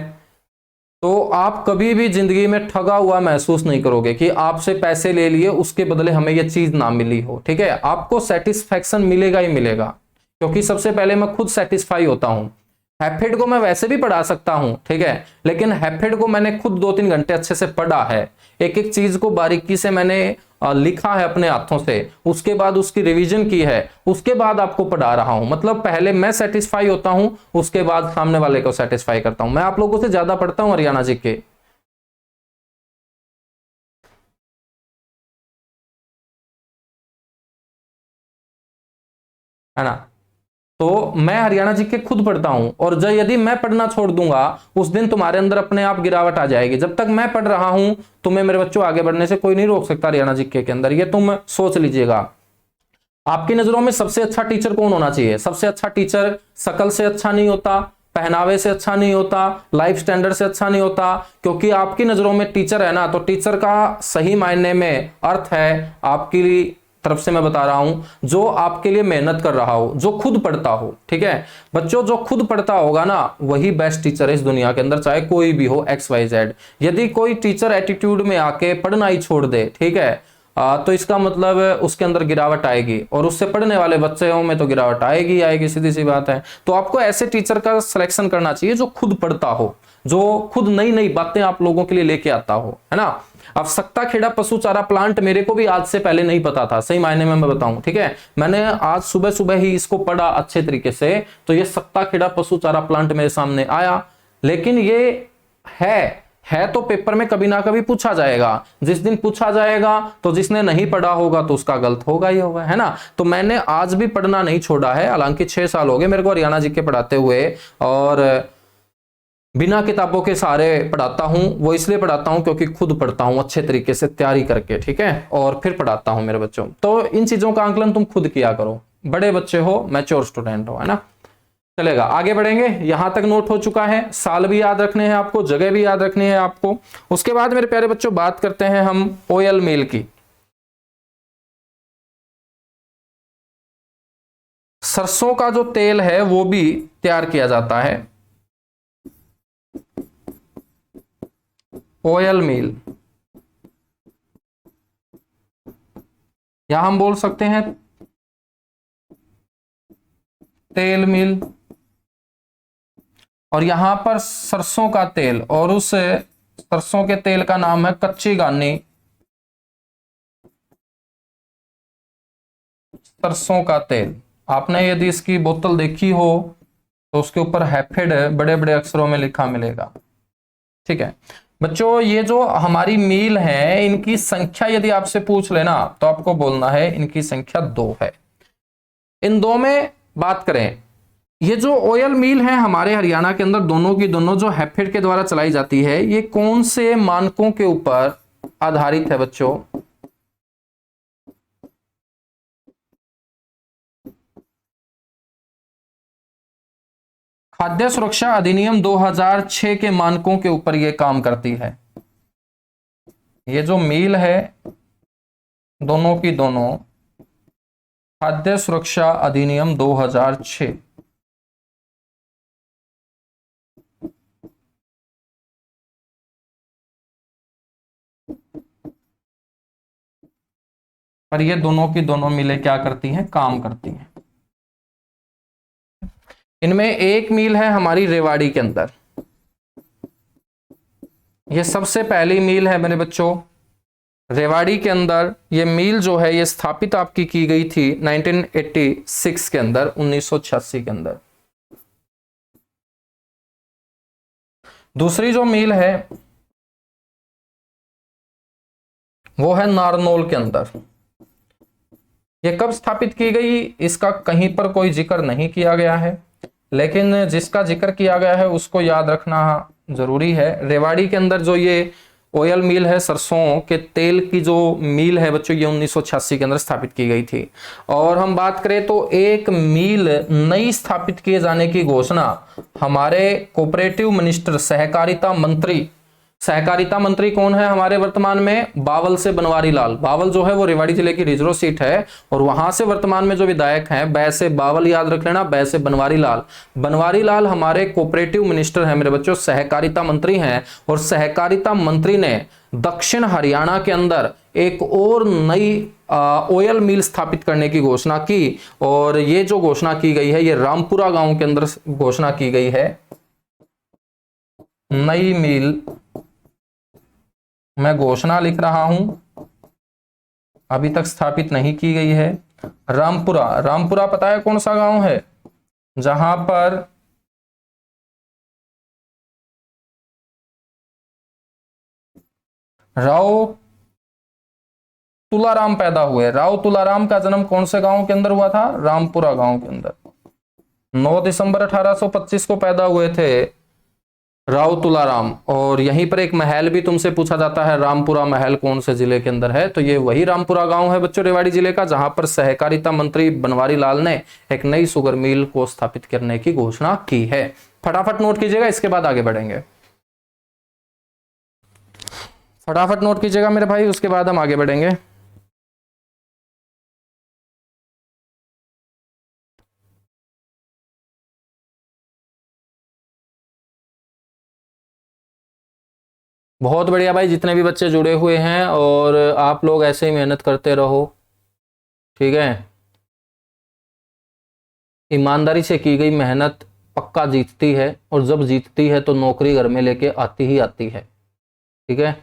तो आप कभी भी जिंदगी में ठगा हुआ महसूस नहीं करोगे कि आपसे पैसे ले लिए उसके बदले हमें यह चीज ना मिली हो। ठीक है, आपको सेटिस्फैक्शन मिलेगा ही मिलेगा, क्योंकि सबसे पहले मैं खुद सेटिस्फाई होता हूं। हैफेड को मैं वैसे भी पढ़ा सकता हूं, ठीक है, लेकिन हैफेड को मैंने खुद 2-3 घंटे अच्छे से पढ़ा है, एक एक चीज को बारीकी से मैंने लिखा है अपने हाथों से, उसके बाद उसकी रिवीजन की है, उसके बाद आपको पढ़ा रहा हूं। मतलब पहले मैं सेटिस्फाई होता हूं, उसके बाद सामने वाले को सेटिस्फाई करता हूं। मैं आप लोगों से ज्यादा पढ़ता हूं हरियाणा जी के, है ना। तो मैं हरियाणा जी के खुद पढ़ता हूं, और जब यदि मैं पढ़ना छोड़ दूंगा उस दिन तुम्हारे अंदर अपने आप गिरावट आ जाएगी। जब तक मैं पढ़ रहा हूं तुम्हें मेरे बच्चों आगे बढ़ने से कोई नहीं रोक सकता हरियाणा जी के अंदर, ये तुम सोच लीजिएगा। आपकी नजरों में सबसे अच्छा टीचर कौन होना चाहिए? सबसे अच्छा टीचर शकल से अच्छा नहीं होता, पहनावे से अच्छा नहीं होता, लाइफ स्टैंडर्ड से अच्छा नहीं होता, क्योंकि आपकी नजरों में टीचर है ना, तो टीचर का सही मायने में अर्थ है, आपकी तरफ से मैं बता रहा हूं, जो आपके लिए मेहनत कर रहा हो, जो खुद पढ़ता हो। ठीक है बच्चों, जो खुद पढ़ता होगा ना वही बेस्ट टीचर है इस दुनिया के अंदर, चाहे कोई भी हो XYZ। यदि कोई टीचर एटीट्यूड में आके पढ़ना ही छोड़ दे, ठीक है, तो इसका मतलब उसके अंदर गिरावट आएगी, और उससे पढ़ने वाले बच्चों में तो गिरावट आएगी आएगी, सीधी सी बात है। तो आपको ऐसे टीचर का सिलेक्शन करना चाहिए जो खुद पढ़ता हो, जो खुद नई नई बातें आप लोगों के लिए लेके आता हो, है ना। अब सक्ता खेड़ा पशु चारा प्लांट मेरे को भी आज से पहले नहीं पता था, सही मायने में मैं बताऊं, ठीक है। मैंने आज सुबह सुबह ही इसको पढ़ा अच्छे तरीके से, तो ये सक्ता खेड़ा पशु चारा प्लांट मेरे सामने आया। लेकिन ये है तो पेपर में कभी ना कभी पूछा जाएगा। जिस दिन पूछा जाएगा तो जिसने नहीं पढ़ा होगा तो उसका गलत होगा ही होगा, है ना। तो मैंने आज भी पढ़ना नहीं छोड़ा है, हालांकि 6 साल हो गए मेरे को हरियाणा जी के पढ़ाते हुए, और बिना किताबों के सारे पढ़ाता हूं। वो इसलिए पढ़ाता हूं क्योंकि खुद पढ़ता हूं अच्छे तरीके से तैयारी करके, ठीक है, और फिर पढ़ाता हूं मेरे बच्चों। तो इन चीजों का आंकलन तुम खुद किया करो, बड़े बच्चे हो, मैच्योर स्टूडेंट हो, है ना। चलेगा, आगे बढ़ेंगे। यहां तक नोट हो चुका है, साल भी याद रखने हैं आपको, जगह भी याद रखनी है आपको। उसके बाद मेरे प्यारे बच्चों बात करते हैं हम ऑयल मिल की। सरसों का जो तेल है वो भी तैयार किया जाता है, ऑयल मिल, या हम बोल सकते हैं तेल मिल। और यहां पर सरसों का तेल, और उस सरसों के तेल का नाम है कच्ची घानी, सरसों का तेल। आपने यदि इसकी बोतल देखी हो तो उसके ऊपर हैफेड बड़े बड़े अक्षरों में लिखा मिलेगा, ठीक है बच्चों। ये जो हमारी मील है इनकी संख्या यदि आपसे पूछ लेना तो आपको बोलना है इनकी संख्या 2 है। इन 2 में बात करें, ये जो ऑयल मिल है हमारे हरियाणा के अंदर, दोनों की दोनों जो हैफेड के द्वारा चलाई जाती है, ये कौन से मानकों के ऊपर आधारित है बच्चों? खाद्य सुरक्षा अधिनियम 2006 के मानकों के ऊपर ये काम करती है। ये जो मील है दोनों की दोनों खाद्य सुरक्षा अधिनियम 2006 पर ये दोनों की दोनों मिलें क्या करती हैं? काम करती हैं। इनमें एक मील है हमारी रेवाड़ी के अंदर, ये सबसे पहली मील है मेरे बच्चों। रेवाड़ी के अंदर ये मील जो है ये स्थापित आपकी की गई थी 1986 के अंदर, 1986 के अंदर। दूसरी जो मील है वो है नारनौल के अंदर। ये कब स्थापित की गई इसका कहीं पर कोई जिक्र नहीं किया गया है, लेकिन जिसका जिक्र किया गया है उसको याद रखना जरूरी है। रेवाड़ी के अंदर जो ये ऑयल मिल है, सरसों के तेल की जो मिल है बच्चों, ये 1986 के अंदर स्थापित की गई थी। और हम बात करें तो एक मिल नई स्थापित किए जाने की घोषणा हमारे कोऑपरेटिव मिनिस्टर, सहकारिता मंत्री कौन है हमारे वर्तमान में? बावल से बनवारी लाल। बावल जो है वो रेवाड़ी जिले की रिजर्व सीट है, और वहां से वर्तमान में जो विधायक हैं, बै से बावल याद रख लेना, बै से बनवारी लाल। बनवारी लाल हमारे कोऑपरेटिव मिनिस्टर हैं मेरे बच्चों, सहकारिता मंत्री हैं। और सहकारिता मंत्री ने दक्षिण हरियाणा के अंदर एक और नई ऑयल मिल स्थापित करने की घोषणा की। और ये जो घोषणा की गई है, ये रामपुरा गांव के अंदर घोषणा की गई है। नई मिल, मैं घोषणा लिख रहा हूं, अभी तक स्थापित नहीं की गई है। रामपुरा, रामपुरा पता है कौन सा गांव है? जहां पर राव तुलाराम पैदा हुए। राव तुलाराम का जन्म कौन से गांव के अंदर हुआ था? रामपुरा गांव के अंदर। 9 दिसंबर 1825 को पैदा हुए थे राव तुलाराम। और यहीं पर एक महल भी तुमसे पूछा जाता है, रामपुरा महल कौन से जिले के अंदर है? तो ये वही रामपुरा गांव है बच्चों, रेवाड़ी जिले का, जहां पर सहकारिता मंत्री बनवारी लाल ने एक नई शुगर मिल को स्थापित करने की घोषणा की है। फटाफट नोट कीजिएगा, इसके बाद आगे बढ़ेंगे। फटाफट नोट कीजिएगा मेरे भाई, उसके बाद हम आगे बढ़ेंगे। बहुत बढ़िया भाई, जितने भी बच्चे जुड़े हुए हैं, और आप लोग ऐसे ही मेहनत करते रहो, ठीक है। ईमानदारी से की गई मेहनत पक्का जीतती है, और जब जीतती है तो नौकरी घर में लेके आती ही आती है, ठीक है।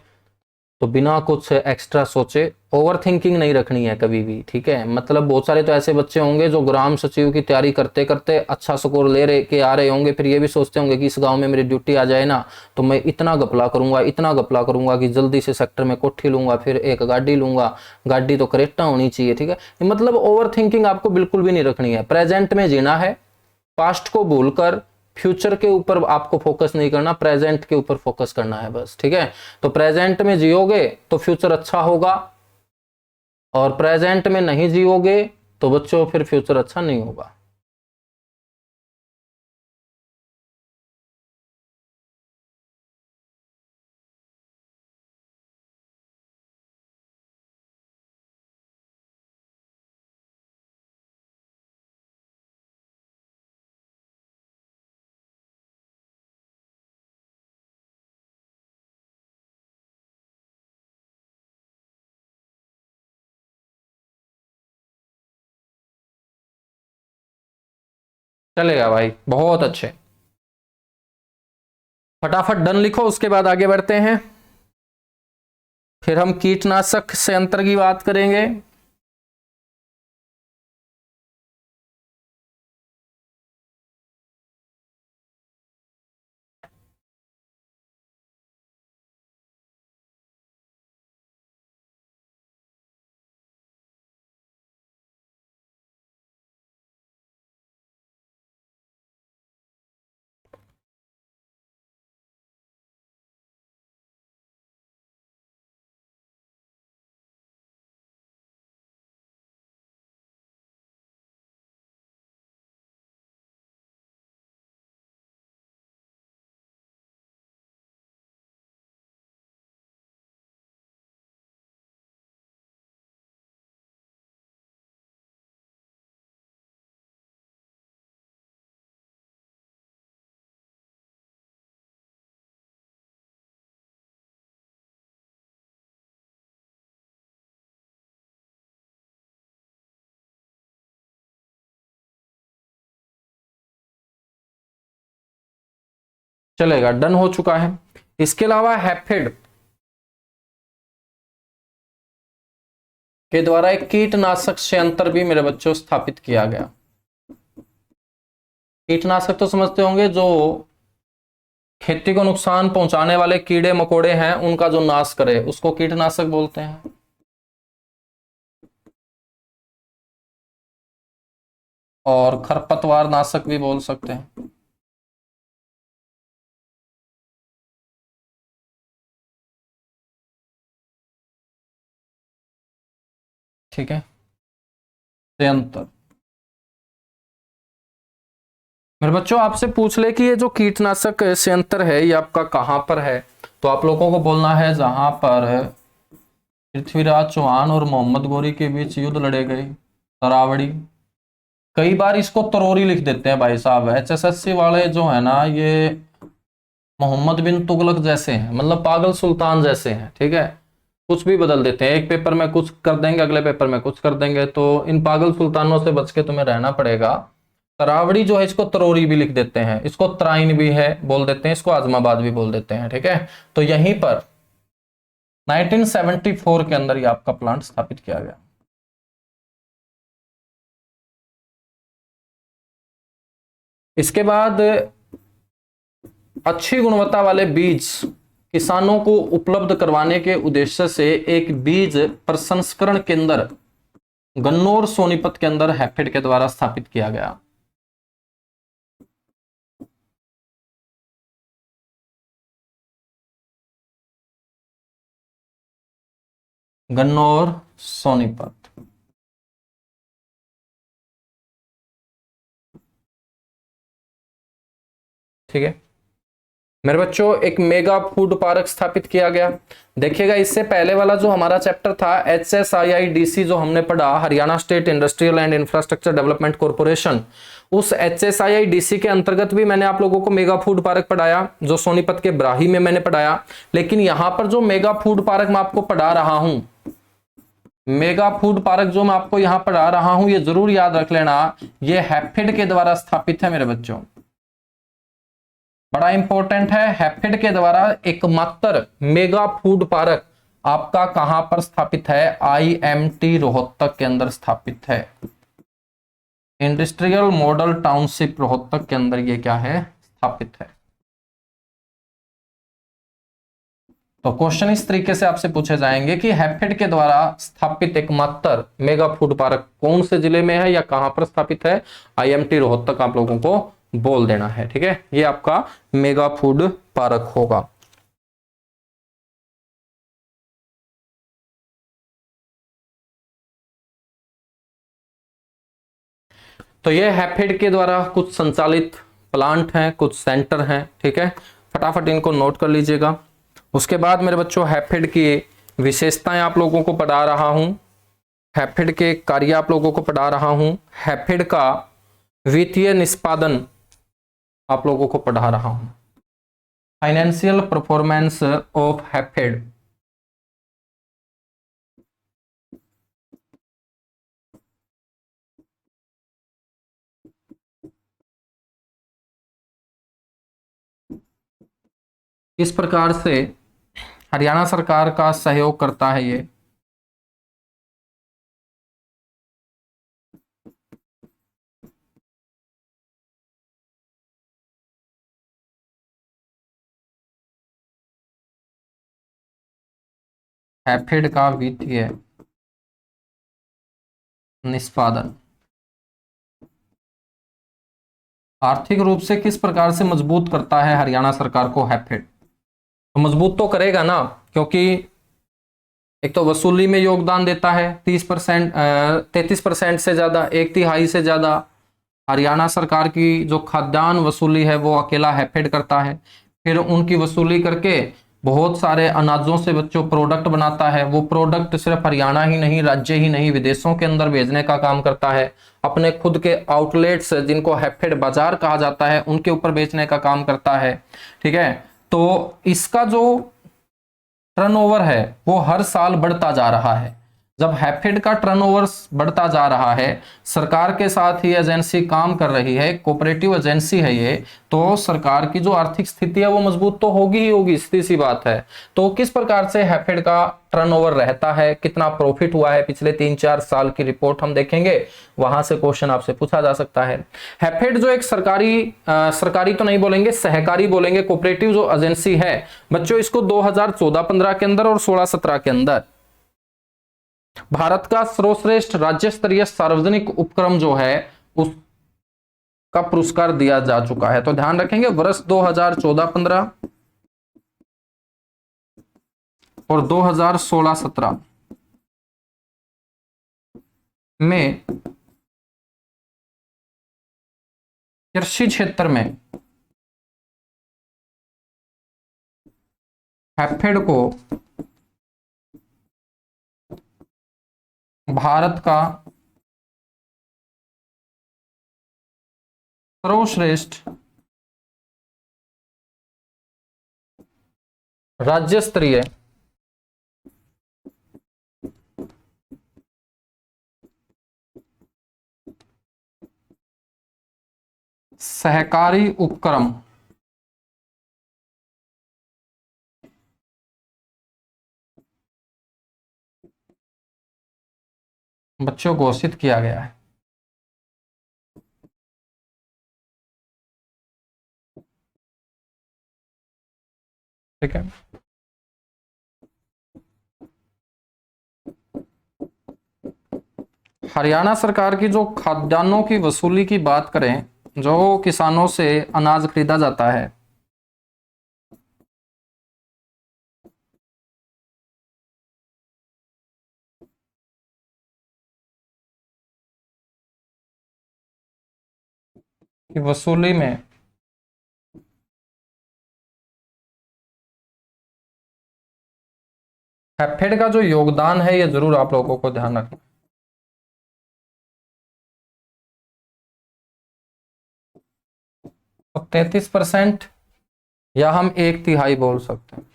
तो बिना कुछ एक्स्ट्रा सोचे, ओवर थिंकिंग नहीं रखनी है कभी भी, ठीक है। मतलब बहुत सारे तो ऐसे बच्चे होंगे जो ग्राम सचिव की तैयारी करते करते अच्छा स्कोर ले रहे के आ रहे होंगे, फिर ये भी सोचते होंगे कि इस गांव में मेरी ड्यूटी आ जाए ना, तो मैं इतना घपला करूंगा, इतना घपला करूंगा कि जल्दी से सेक्टर में कोठी लूंगा, फिर एक गाड़ी लूंगा, गाड़ी तो करेक्टा होनी चाहिए, ठीक है। मतलब ओवर थिंकिंग आपको बिल्कुल भी नहीं रखनी है। प्रेजेंट में जीना है, पास्ट को भूलकर फ्यूचर के ऊपर आपको फोकस नहीं करना, प्रेजेंट के ऊपर फोकस करना है बस, ठीक है। तो प्रेजेंट में जियोगे तो फ्यूचर अच्छा होगा, और प्रेजेंट में नहीं जियोगे तो बच्चों फिर फ्यूचर अच्छा नहीं होगा। चलेगा भाई, बहुत अच्छे। फटाफट डन लिखो, उसके बाद आगे बढ़ते हैं। फिर हम कीटनाशक संयंत्र की बात करेंगे। चलेगा, डन हो चुका है। इसके अलावा हैफेड के द्वारा एक कीटनाशक संयंत्र भी मेरे बच्चों स्थापित किया गया। कीटनाशक तो समझते होंगे, जो खेती को नुकसान पहुंचाने वाले कीड़े मकोड़े हैं उनका जो नाश करे, उसको कीटनाशक बोलते हैं। और खरपतवार नाशक भी बोल सकते हैं। ठीक है, संयंत्र। मेरे बच्चों आपसे पूछ ले कि ये जो कीटनाशक संयंत्र है ये आपका कहां पर है, तो आप लोगों को बोलना है जहां पर पृथ्वीराज चौहान और मोहम्मद गौरी के बीच युद्ध लड़े गए, तरावड़ी। कई बार इसको तरोरी लिख देते हैं भाई साहब, HSSC वाले जो है ना ये मोहम्मद बिन तुगलक जैसे हैं, मतलब पागल सुल्तान जैसे हैं, ठीक है, कुछ भी बदल देते हैं, एक पेपर में कुछ कर देंगे अगले पेपर में कुछ कर देंगे, तो इन पागल सुल्तानों से बच के तुम्हें रहना पड़ेगा। तरावड़ी जो है इसको तरोरी भी लिख देते हैं, इसको तराइन भी है बोल देते हैं, इसको आजमाबाद भी बोल देते हैं, ठीक है। तो यहीं पर 1974 के अंदर ये आपका प्लांट स्थापित किया गया। इसके बाद अच्छी गुणवत्ता वाले बीज किसानों को उपलब्ध करवाने के उद्देश्य से एक बीज प्रसंस्करण केंद्र गन्नौर सोनीपत के अंदर हैफेड के द्वारा स्थापित किया गया। गन्नौर सोनीपत, ठीक है मेरे बच्चों। एक मेगा फूड पार्क स्थापित किया गया। देखिएगा इससे पहले वाला जो हमारा चैप्टर था HSIIDC जो हमने पढ़ा, Haryana state industrial and infrastructure development corporation, उस HSIIDC के अंतर्गत भी मैंने आप लोगों को मेगा फूड पार्क पढ़ाया, जो सोनीपत के ब्राही में मैंने पढ़ाया। लेकिन यहां पर जो मेगा फूड पार्क मैं आपको पढ़ा रहा हूं, मेगा फूड पार्क जो मैं आपको यहां पढ़ा रहा हूं, ये जरूर याद रख लेना, ये हैफेड के द्वारा स्थापित है मेरे बच्चों, बड़ा इंपॉर्टेंट है। हैफेड के द्वारा एकमात्र मेगा फूड पार्क आपका कहां पर स्थापित है? IMT रोहतक के अंदर स्थापित है। इंडस्ट्रियल मॉडल टाउनशिप रोहतक के अंदर ये क्या है? स्थापित है। तो क्वेश्चन इस तरीके से आपसे पूछे जाएंगे कि हैफेड के द्वारा स्थापित एकमात्र मेगा फूड पार्क कौन से जिले में है या कहां पर स्थापित है? IMT रोहतक आप लोगों को बोल देना है, ठीक है। ये आपका मेगा फूड पार्क होगा। तो ये हैफेड के द्वारा कुछ संचालित प्लांट हैं, कुछ सेंटर हैं, ठीक है, फटाफट इनको नोट कर लीजिएगा। उसके बाद मेरे बच्चों हैफेड की विशेषताएं आप लोगों को पढ़ा रहा हूं, हैफेड के कार्य आप लोगों को पढ़ा रहा हूं, हैफेड का वित्तीय निष्पादन आप लोगों को पढ़ा रहा हूं, फाइनेंशियल परफॉर्मेंस ऑफ हैफेड, इस प्रकार से हरियाणा सरकार का सहयोग करता है ये। हैफेड का वित्तीय निष्पादन आर्थिक रूप से किस प्रकार से मजबूत करता है हरियाणा सरकार को हैफेड? तो मजबूत तो करेगा ना, क्योंकि एक तो वसूली में योगदान देता है 30%, 33% से ज्यादा, 1/3 से ज्यादा हरियाणा सरकार की जो खाद्यान्न वसूली है वो अकेला हैफेड करता है। फिर उनकी वसूली करके बहुत सारे अनाजों से बच्चों प्रोडक्ट बनाता है, वो प्रोडक्ट सिर्फ हरियाणा ही नहीं, राज्य ही नहीं, विदेशों के अंदर भेजने का काम करता है। अपने खुद के आउटलेट्स जिनको हैफेड बाजार कहा जाता है उनके ऊपर बेचने का काम करता है, ठीक है। तो इसका जो टर्नओवर है वो हर साल बढ़ता जा रहा है। जब हैफेड का टर्नओवर बढ़ता जा रहा है, सरकार के साथ ही एजेंसी काम कर रही है, कोऑपरेटिव एजेंसी है ये, तो सरकार की जो आर्थिक स्थिति है वो मजबूत तो होगी ही होगी, सीधी सी बात है। तो किस प्रकार से हैफेड का टर्नओवर रहता है, कितना प्रॉफिट हुआ है पिछले 3-4 साल की रिपोर्ट हम देखेंगे, वहां से क्वेश्चन आपसे पूछा जा सकता है। हैफेड जो एक सरकारी तो नहीं बोलेंगे, सहकारी बोलेंगे, कोऑपरेटिव जो एजेंसी है बच्चों, इसको 2014-15 के अंदर और 16-17 के अंदर भारत का सर्वश्रेष्ठ राज्य स्तरीय सार्वजनिक उपक्रम जो है उसका पुरस्कार दिया जा चुका है। तो ध्यान रखेंगे वर्ष 2014-15 और 2016-17 में कृषि क्षेत्र में हैफेड को भारत का सर्वश्रेष्ठ राज्य स्तरीय सहकारी उपक्रम बच्चों घोषित किया गया है। ठीक है, हरियाणा सरकार की जो खाद्यान्नों की वसूली की बात करें, जो किसानों से अनाज खरीदा जाता है, कि वसूली में हैफेड का जो योगदान है ये जरूर आप लोगों को ध्यान रखना। तो 33% या हम 1/3 बोल सकते हैं।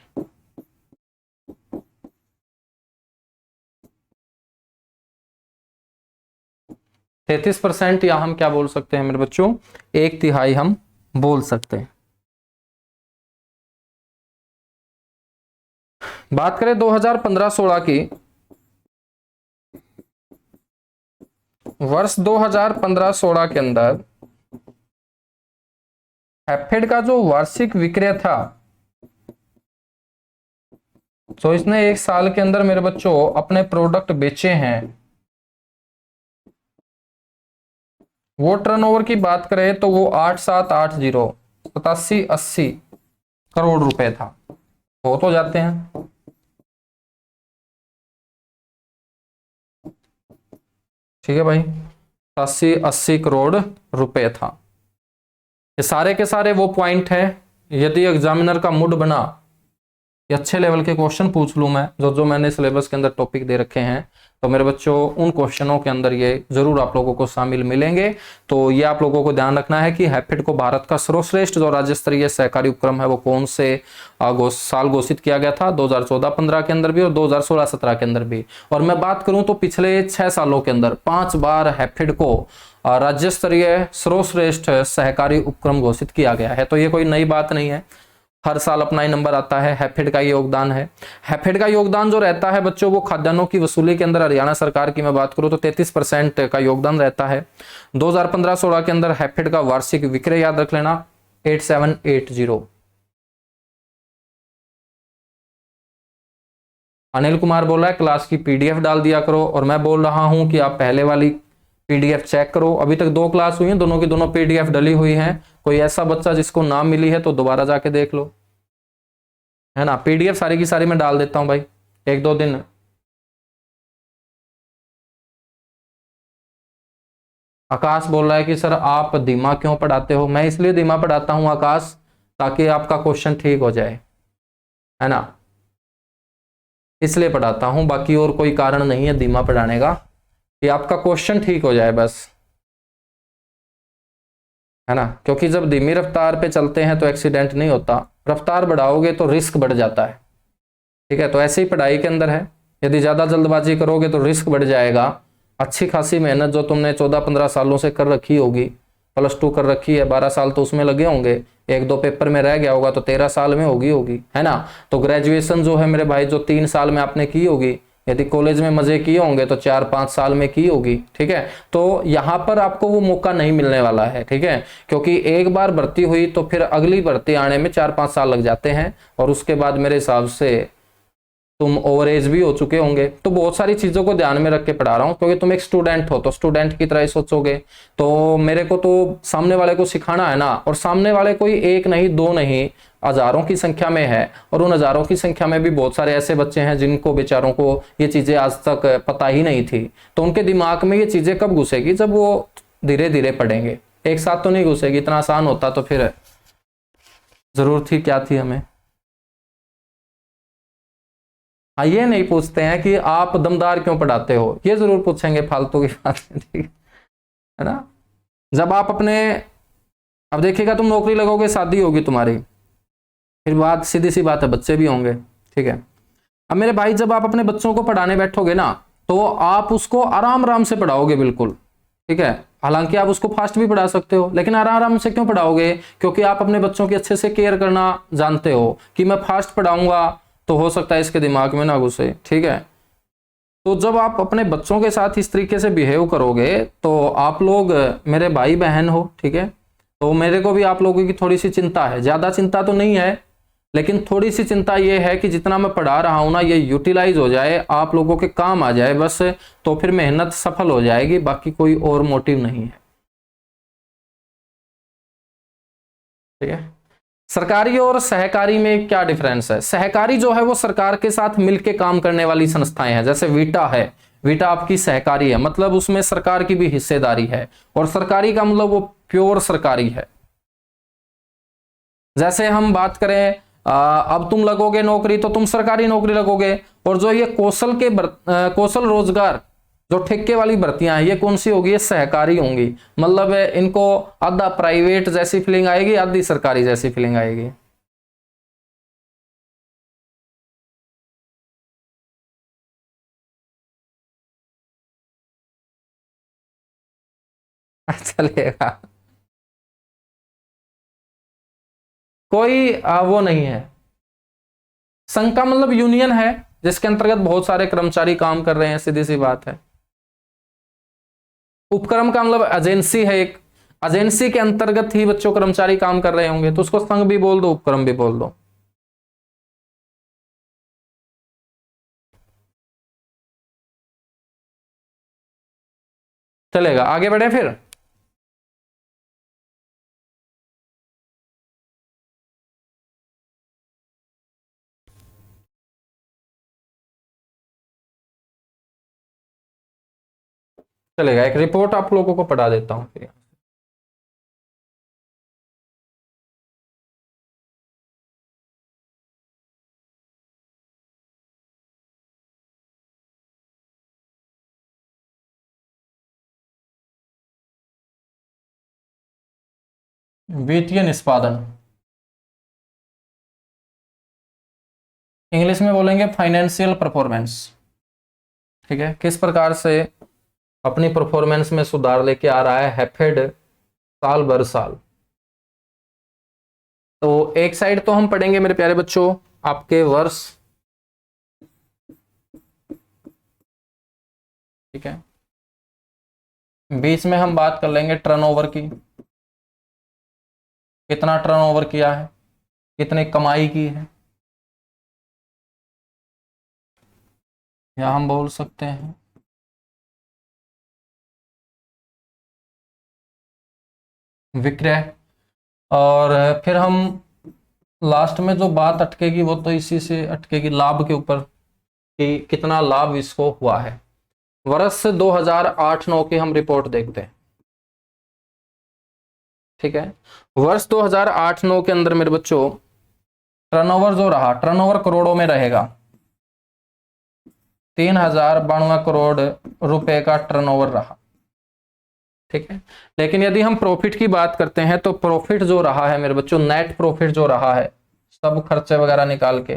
तैतीस % या हम क्या बोल सकते हैं मेरे बच्चों, 1/3 हम बोल सकते हैं। बात करें 2015-16 की, वर्ष 2015-16 के अंदर हैफेड का जो वार्षिक विक्रय था, तो इसने एक साल के अंदर मेरे बच्चों अपने प्रोडक्ट बेचे हैं, वो टर्नओवर की बात करें तो वो 8780 8780 करोड़ रुपए था। हो तो जाते हैं, ठीक है भाई, 80 करोड़ रुपए था। ये सारे के सारे वो पॉइंट है, यदि एग्जामिनर का मूड बना कि अच्छे लेवल के क्वेश्चन पूछ लूं मैं, जो मैंने सिलेबस के अंदर टॉपिक दे रखे हैं, तो मेरे बच्चों उन क्वेश्चनों के अंदर ये जरूर आप लोगों को शामिल मिलेंगे। तो ये आप लोगों को ध्यान रखना है कि हैफेड को भारत का सर्वश्रेष्ठ जो राज्य स्तरीय सहकारी उपक्रम है वो कौन से साल घोषित किया गया था, 2014-15 के अंदर भी और 2016-17 के अंदर भी। और मैं बात करूं तो पिछले 6 सालों के अंदर 5 बार हैफेड को राज्य स्तरीय सर्वश्रेष्ठ सहकारी उपक्रम घोषित किया गया है। तो ये कोई नई बात नहीं है, हर साल अपना ही नंबर आता है। हैफेड का योगदान है, हैफेड का योगदान जो रहता है बच्चों, वो खाद्यान्नों की वसूली के अंदर हरियाणा सरकार की मैं बात करूं तो 33% का योगदान रहता है। 2015-16 के अंदर हैफेड का वार्षिक विक्रय याद रख लेना 8780। अनिल कुमार बोला है क्लास की पीडीएफ डाल दिया करो, और मैं बोल रहा हूं कि आप पहले वाली पीडीएफ चेक करो। अभी तक 2 क्लास हुई हैं, दोनों की दोनों पीडीएफ डली हुई हैं। कोई ऐसा बच्चा जिसको ना मिली है तो दोबारा जाके देख लो, है ना। पीडीएफ सारी की सारी मैं डाल देता हूं भाई, 1-2 दिन। आकाश बोल रहा है कि सर आप धीमा क्यों पढ़ाते हो। मैं इसलिए धीमा पढ़ाता हूं आकाश, ताकि आपका क्वेश्चन ठीक हो जाए, है ना, इसलिए पढ़ाता हूं। बाकी और कोई कारण नहीं है धीमा पढ़ाने का, कि आपका क्वेश्चन ठीक हो जाए बस, है ना। क्योंकि जब धीमी रफ्तार पे चलते हैं तो एक्सीडेंट नहीं होता, रफ्तार बढ़ाओगे तो रिस्क बढ़ जाता है, ठीक है। तो ऐसे ही पढ़ाई के अंदर है, यदि ज्यादा जल्दबाजी करोगे तो रिस्क बढ़ जाएगा। अच्छी खासी मेहनत जो तुमने 14-15 सालों से कर रखी होगी, +2 कर रखी है, 12 साल तो उसमें लगे होंगे, 1-2 पेपर में रह गया होगा तो 13 साल में होगी, है ना। तो ग्रेजुएशन जो है मेरे भाई, जो 3 साल में आपने की होगी, यदि कॉलेज में मजे किए होंगे तो 4-5 साल में की होगी, ठीक है। तो यहाँ पर आपको वो मौका नहीं मिलने वाला है, ठीक है, क्योंकि एक बार भर्ती हुई तो फिर अगली भर्ती आने में 4-5 साल लग जाते हैं, और उसके बाद मेरे हिसाब से तुम ओवर एज भी हो चुके होंगे, तो बहुत सारी चीजों को ध्यान में रख के पढ़ा रहा हूँ, क्योंकि तुम एक स्टूडेंट हो तो स्टूडेंट की तरह ही सोचोगे। तो मेरे को तो सामने वाले को सिखाना है ना, और सामने वाले कोई एक नहीं दो नहीं हजारों की संख्या में है, और उन हजारों की संख्या में भी बहुत सारे ऐसे बच्चे हैं जिनको बेचारों को ये चीजें आज तक पता ही नहीं थी। तो उनके दिमाग में ये चीजें कब घुसेगी, जब वो धीरे धीरे पढ़ेंगे, एक साथ तो नहीं घुसेगी। इतना आसान होता तो फिर जरूरत ही क्या थी हमें। हाँ, ये नहीं पूछते हैं कि आप दमदार क्यों पढ़ाते हो, ये जरूर पूछेंगे, फालतू की बात है, ठीक है ना। जब आप अपने, अब देखिएगा तुम नौकरी लगोगे, शादी होगी तुम्हारी, फिर बात सीधी सी बात है, बच्चे भी होंगे, ठीक है। अब मेरे भाई, जब आप अपने बच्चों को पढ़ाने बैठोगे ना, तो आप उसको आराम आराम से पढ़ाओगे, बिल्कुल, ठीक है। हालांकि आप उसको फास्ट भी पढ़ा सकते हो, लेकिन आराम आराम से क्यों पढ़ाओगे, क्योंकि आप अपने बच्चों की अच्छे से केयर करना जानते हो कि मैं फास्ट पढ़ाऊंगा तो हो सकता है इसके दिमाग में ना घुसे, ठीक है। तो जब आप अपने बच्चों के साथ इस तरीके से बिहेव करोगे, तो आप लोग मेरे भाई बहन हो, ठीक है। तो मेरे को भी आप लोगों की थोड़ी सी चिंता है, ज्यादा चिंता तो नहीं है, लेकिन थोड़ी सी चिंता ये है कि जितना मैं पढ़ा रहा हूं ना, ये यूटिलाइज हो जाए, आप लोगों के काम आ जाए बस, तो फिर मेहनत सफल हो जाएगी, बाकी कोई और मोटिव नहीं है, ठीक है। सरकारी और सहकारी में क्या डिफरेंस है। सहकारी जो है वो सरकार के साथ मिलके काम करने वाली संस्थाएं हैं, जैसे वीटा है, वीटा आपकी सहकारी है, मतलब उसमें सरकार की भी हिस्सेदारी है, और सरकारी का मतलब वो प्योर सरकारी है। जैसे हम बात करें, अब तुम लगोगे नौकरी तो तुम सरकारी नौकरी लगोगे, और जो ये कौशल रोजगार, जो ठेके वाली भर्तियां हैं, ये कौन सी होगी, ये सहकारी होंगी। मतलब इनको आधा प्राइवेट जैसी फीलिंग आएगी, आधी सरकारी जैसी फीलिंग आएगी। चलेगा, कोई वो नहीं है। संघ का मतलब यूनियन है, जिसके अंतर्गत बहुत सारे कर्मचारी काम कर रहे हैं, सीधी सी बात है। उपक्रम का मतलब एजेंसी है, एक एजेंसी के अंतर्गत ही बच्चों कर्मचारी काम कर रहे होंगे, तो उसको संघ भी बोल दो, उपक्रम भी बोल दो। चलेगा, आगे बढ़े फिर। चलेगा, एक रिपोर्ट आप लोगों को पढ़ा देता हूं फिर। वित्तीय निष्पादन, इंग्लिश में बोलेंगे फाइनेंशियल परफॉर्मेंस, ठीक है। किस प्रकार से अपनी परफॉर्मेंस में सुधार लेके आ रहा है हैफेड साल भर साल। तो एक साइड तो हम पढ़ेंगे मेरे प्यारे बच्चों आपके वर्ष, ठीक है। बीच में हम बात कर लेंगे टर्नओवर की, कितना टर्नओवर किया है, कितनी कमाई की है, या हम बोल सकते हैं विक्रय। और फिर हम लास्ट में जो बात अटकेगी वो तो इसी से अटकेगी, लाभ के ऊपर, कि कितना लाभ इसको हुआ है। वर्ष 2008-9 की हम रिपोर्ट देखते हैं, ठीक है। वर्ष 2008-9 के अंदर मेरे बच्चों टर्नओवर जो रहा, टर्नओवर करोड़ों में रहेगा, 3092 करोड़ रुपए का टर्नओवर रहा, ठीक है। लेकिन यदि हम प्रॉफिट की बात करते हैं, तो प्रॉफिट जो रहा है मेरे बच्चों, नेट प्रॉफिट जो रहा है सब खर्चे वगैरह निकाल के,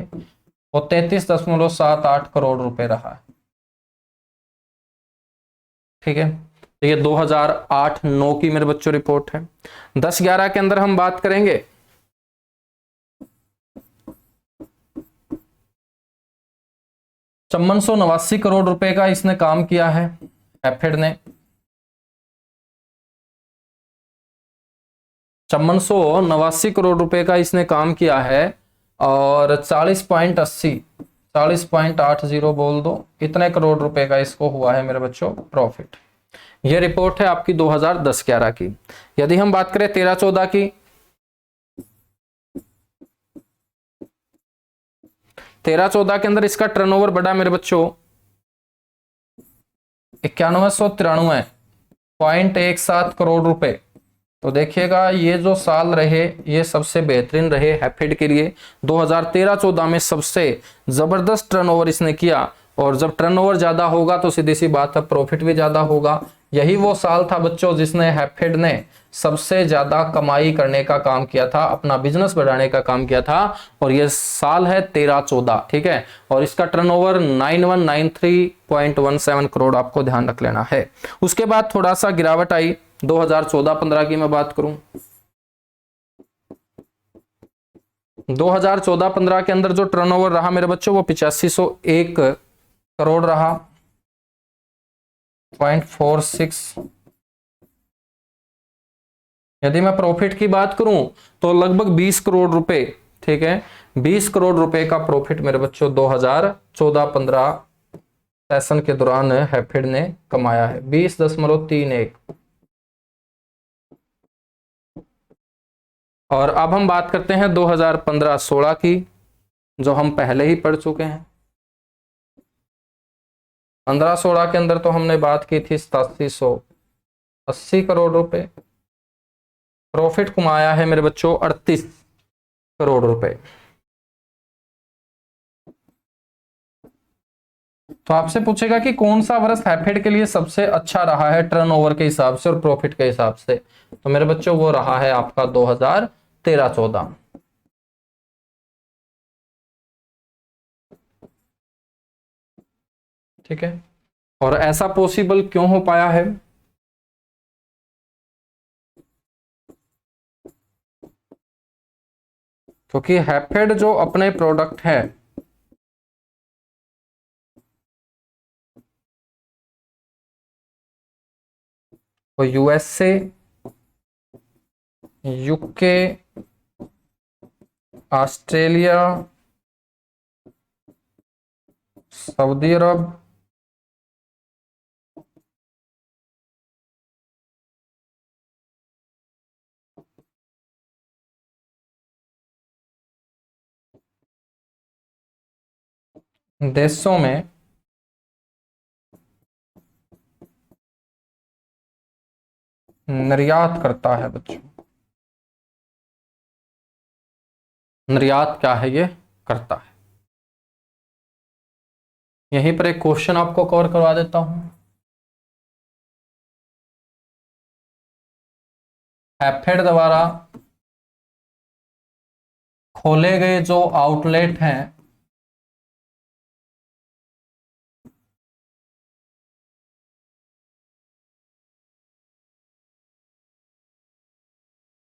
वो 33.78 करोड़ रुपए रहा है, ठीक है। तो ये 2008-9 की मेरे बच्चों रिपोर्ट है। 10-11 के अंदर हम बात करेंगे 5489 करोड़ रुपए का इसने काम किया है हैफेड ने, 5489 करोड़ रुपए का इसने काम किया है, और 40.80 40.80 बोल दो, इतने करोड़ रुपए का इसको हुआ है मेरे बच्चों प्रॉफिट। ये रिपोर्ट है आपकी 2010-11 की। यदि हम बात करें 13-14 की, 13-14 के अंदर इसका टर्नओवर बढ़ा मेरे बच्चों 9193.17 करोड़ रुपए। तो देखिएगा ये जो साल रहे ये सबसे बेहतरीन रहे हैफेड के लिए। 2013-14 में सबसे जबरदस्त टर्नओवर इसने किया, और जब टर्नओवर ज्यादा होगा तो सीधी सी बात है प्रॉफिट भी ज्यादा होगा। यही वो साल था बच्चों जिसने हैफेड ने सबसे ज्यादा कमाई करने का काम किया था, अपना बिजनेस बढ़ाने का काम किया था, और ये साल है 13-14, ठीक है। और इसका टर्नओवर 9193.17 करोड़, आपको ध्यान रख लेना है। उसके बाद थोड़ा सा गिरावट आई 2014-15 की मैं बात करूं, 2014-15 के अंदर जो टर्नओवर रहा मेरे बच्चों वो 8501 करोड़ रहा, 0.46। यदि मैं प्रॉफिट की बात करूं तो लगभग 20 करोड़ रुपए, ठीक है, 20 करोड़ रुपए का प्रॉफिट मेरे बच्चों 2014-15 सेशन के दौरान हैफेड ने कमाया है, 20.31। और अब हम बात करते हैं 2015-16 की, जो हम पहले ही पढ़ चुके हैं। 15-16 के अंदर तो हमने बात की थी 8780 करोड़ रुपए। प्रॉफिट कमाया है मेरे बच्चों 38 करोड़ रुपए। तो आपसे पूछेगा कि कौन सा वर्ष हैफेड के लिए सबसे अच्छा रहा है टर्नओवर के हिसाब से और प्रॉफिट के हिसाब से, तो मेरे बच्चों वो रहा है आपका 2013-14। ठीक है। और ऐसा पॉसिबल क्यों हो पाया है? क्योंकि हैफेड जो अपने प्रोडक्ट है वो यूएसए, यूके, ऑस्ट्रेलिया, सऊदी अरब, देशों में निर्यात करता है बच्चों। निर्यात क्या है? ये करता है। यहीं पर एक क्वेश्चन आपको कवर करवा देता हूं। हैफेड द्वारा खोले गए जो आउटलेट हैं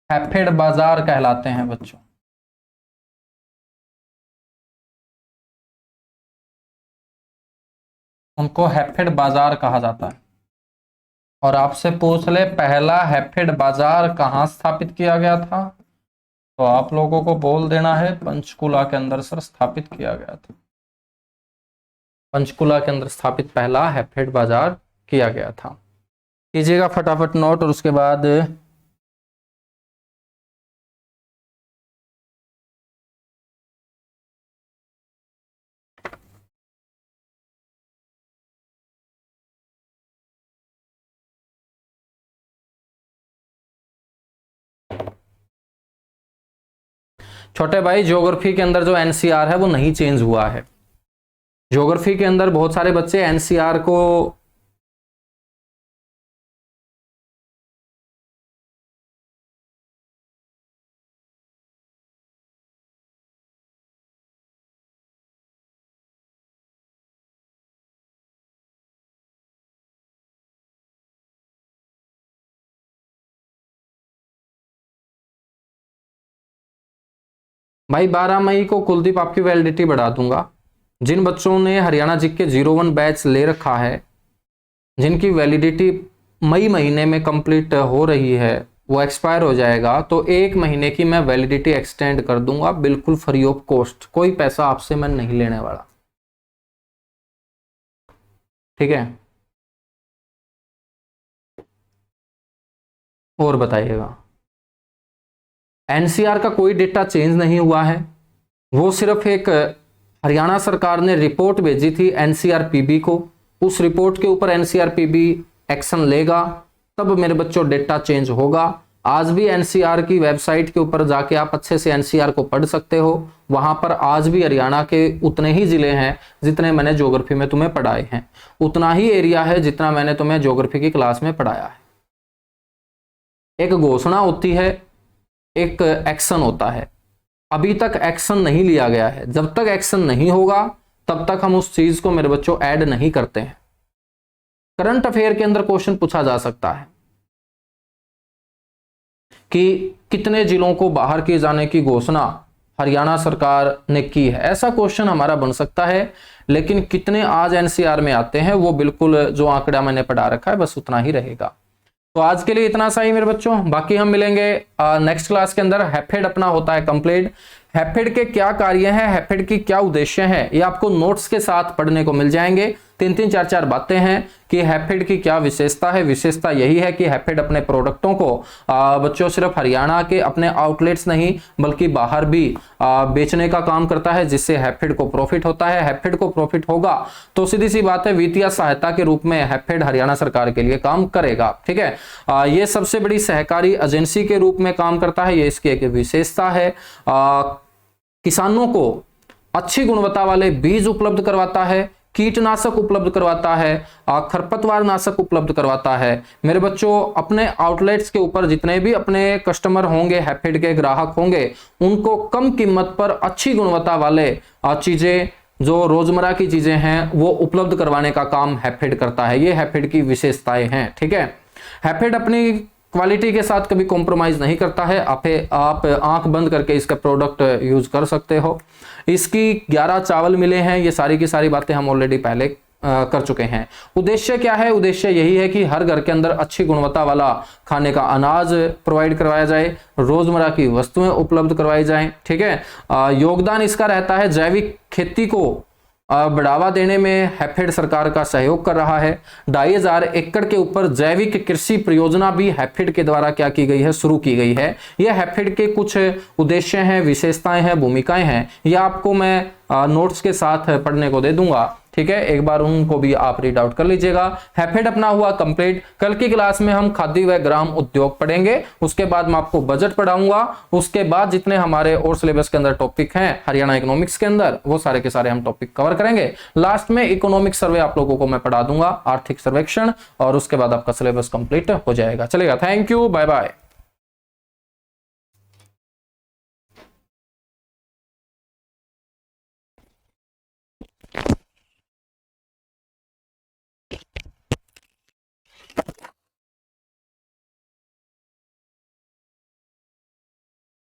हैफेड बाजार कहलाते हैं बच्चों। उनको हैफेड बाजार कहा जाता है। और आपसे पूछ ले पहला हैफेड बाजार कहाँ स्थापित किया गया था, तो आप लोगों को बोल देना है पंचकुला के अंदर सर स्थापित किया गया था। पंचकुला के अंदर स्थापित पहला हैफेड बाजार किया गया था। कीजिएगा फटाफट नोट। और उसके बाद छोटे भाई, ज्योग्राफी के अंदर जो एनसीआर है वो नहीं चेंज हुआ है। ज्योग्राफी के अंदर बहुत सारे बच्चे एनसीआर को भाई 12 मई को कुलदीप आपकी वैलिडिटी बढ़ा दूंगा। जिन बच्चों ने हरियाणा जी के 01 बैच ले रखा है, जिनकी वैलिडिटी मई महीने में कंप्लीट हो रही है, वो एक्सपायर हो जाएगा, तो 1 महीने की मैं वैलिडिटी एक्सटेंड कर दूंगा बिल्कुल फ्री ऑफ कॉस्ट। कोई पैसा आपसे मैं नहीं लेने वाला। ठीक है, और बताइएगा। एनसीआर का कोई डेटा चेंज नहीं हुआ है, वो सिर्फ एक हरियाणा सरकार ने रिपोर्ट भेजी थी एनसीआरपीबी को, उस रिपोर्ट के ऊपर एनसीआरपीबी एक्शन लेगा, तब मेरे बच्चों डेटा चेंज होगा। आज भी एनसीआर की वेबसाइट के ऊपर जाके आप अच्छे से एनसीआर को पढ़ सकते हो, वहां पर आज भी हरियाणा के उतने ही जिले हैं जितने मैंने ज्योग्राफी में तुम्हें पढ़ाए हैं, उतना ही एरिया है जितना मैंने तुम्हें ज्योग्राफी की क्लास में पढ़ाया है। एक घोषणा होती है, एक एक्शन होता है, अभी तक एक्शन नहीं लिया गया है। जब तक एक्शन नहीं होगा तब तक हम उस चीज को मेरे बच्चों ऐड नहीं करते हैं। करंट अफेयर के अंदर क्वेश्चन पूछा जा सकता है कि कितने जिलों को बाहर किए जाने की घोषणा हरियाणा सरकार ने की है, ऐसा क्वेश्चन हमारा बन सकता है। लेकिन कितने आज एनसीआर में आते हैं वो बिल्कुल जो आंकड़ा मैंने पढ़ा रखा है बस उतना ही रहेगा। तो आज के लिए इतना सा ही मेरे बच्चों, बाकी हम मिलेंगे नेक्स्ट क्लास के अंदर। हैफेड अपना होता है कंप्लीट। हैफेड के क्या कार्य हैं, हैफेड की क्या उद्देश्य हैं, ये आपको नोट्स के साथ पढ़ने को मिल जाएंगे। 3-3 4-4 बातें हैं कि हैफेड की क्या विशेषता है। विशेषता यही है कि हैफेड अपने प्रोडक्टों को बच्चों सिर्फ हरियाणा के अपने आउटलेट्स नहीं बल्कि बाहर भी बेचने का काम करता है, जिससे हैफेड को प्रॉफिट होता है। हैफेड को प्रॉफिट होगा तो सीधी सी बात है वित्तीय सहायता के रूप में हैफेड हरियाणा सरकार के लिए काम करेगा। ठीक है, ये सबसे बड़ी सहकारी एजेंसी के रूप में काम करता है, ये इसकी एक विशेषता है। किसानों को अच्छी गुणवत्ता वाले बीज उपलब्ध करवाता है, कीटनाशक उपलब्ध करवाता है, खरपतवार नाशक उपलब्ध करवाता है। मेरे बच्चों अपने आउटलेट्स के ऊपर जितने भी अपने कस्टमर होंगे, हैफेड के ग्राहक होंगे, उनको कम कीमत पर अच्छी गुणवत्ता वाले चीजें जो रोजमर्रा की चीजें हैं वो उपलब्ध करवाने का काम हैफेड करता है। ये हैफेड की विशेषताएं हैं। ठीक है, हैफेड अपनी क्वालिटी के साथ कभी कॉम्प्रोमाइज नहीं करता है। आप आंख बंद करके इसका प्रोडक्ट यूज कर सकते हो। इसकी 11 चावल मिले हैं, ये सारी की सारी बातें हम ऑलरेडी पहले कर चुके हैं। उद्देश्य क्या है? उद्देश्य यही है कि हर घर के अंदर अच्छी गुणवत्ता वाला खाने का अनाज प्रोवाइड करवाया जाए, रोजमर्रा की वस्तुएं उपलब्ध करवाई जाएं। ठीक है, योगदान इसका रहता है जैविक खेती को बढ़ावा देने में हैफेड सरकार का सहयोग कर रहा है। 2500 एकड़ के ऊपर जैविक कृषि परियोजना भी हैफेड के द्वारा क्या की गई है, शुरू की गई है। यह हैफेड के कुछ उद्देश्य हैं, विशेषताएं हैं, भूमिकाएं हैं। यह आपको मैं नोट्स के साथ पढ़ने को दे दूंगा। ठीक है, एक बार उनको भी आप रीड आउट कर लीजिएगा। हैफेड अपना हुआ कंप्लीट। कल की क्लास में हम खादी व ग्राम उद्योग पढ़ेंगे, उसके बाद मैं आपको बजट पढ़ाऊंगा, उसके बाद जितने हमारे और सिलेबस के अंदर टॉपिक हैं हरियाणा इकोनॉमिक्स के अंदर वो सारे के सारे हम टॉपिक कवर करेंगे। लास्ट में इकोनॉमिक सर्वे आप लोगों को मैं पढ़ा दूंगा, आर्थिक सर्वेक्षण, और उसके बाद आपका सिलेबस कंप्लीट हो जाएगा। चलेगा, थैंक यू, बाय बाय।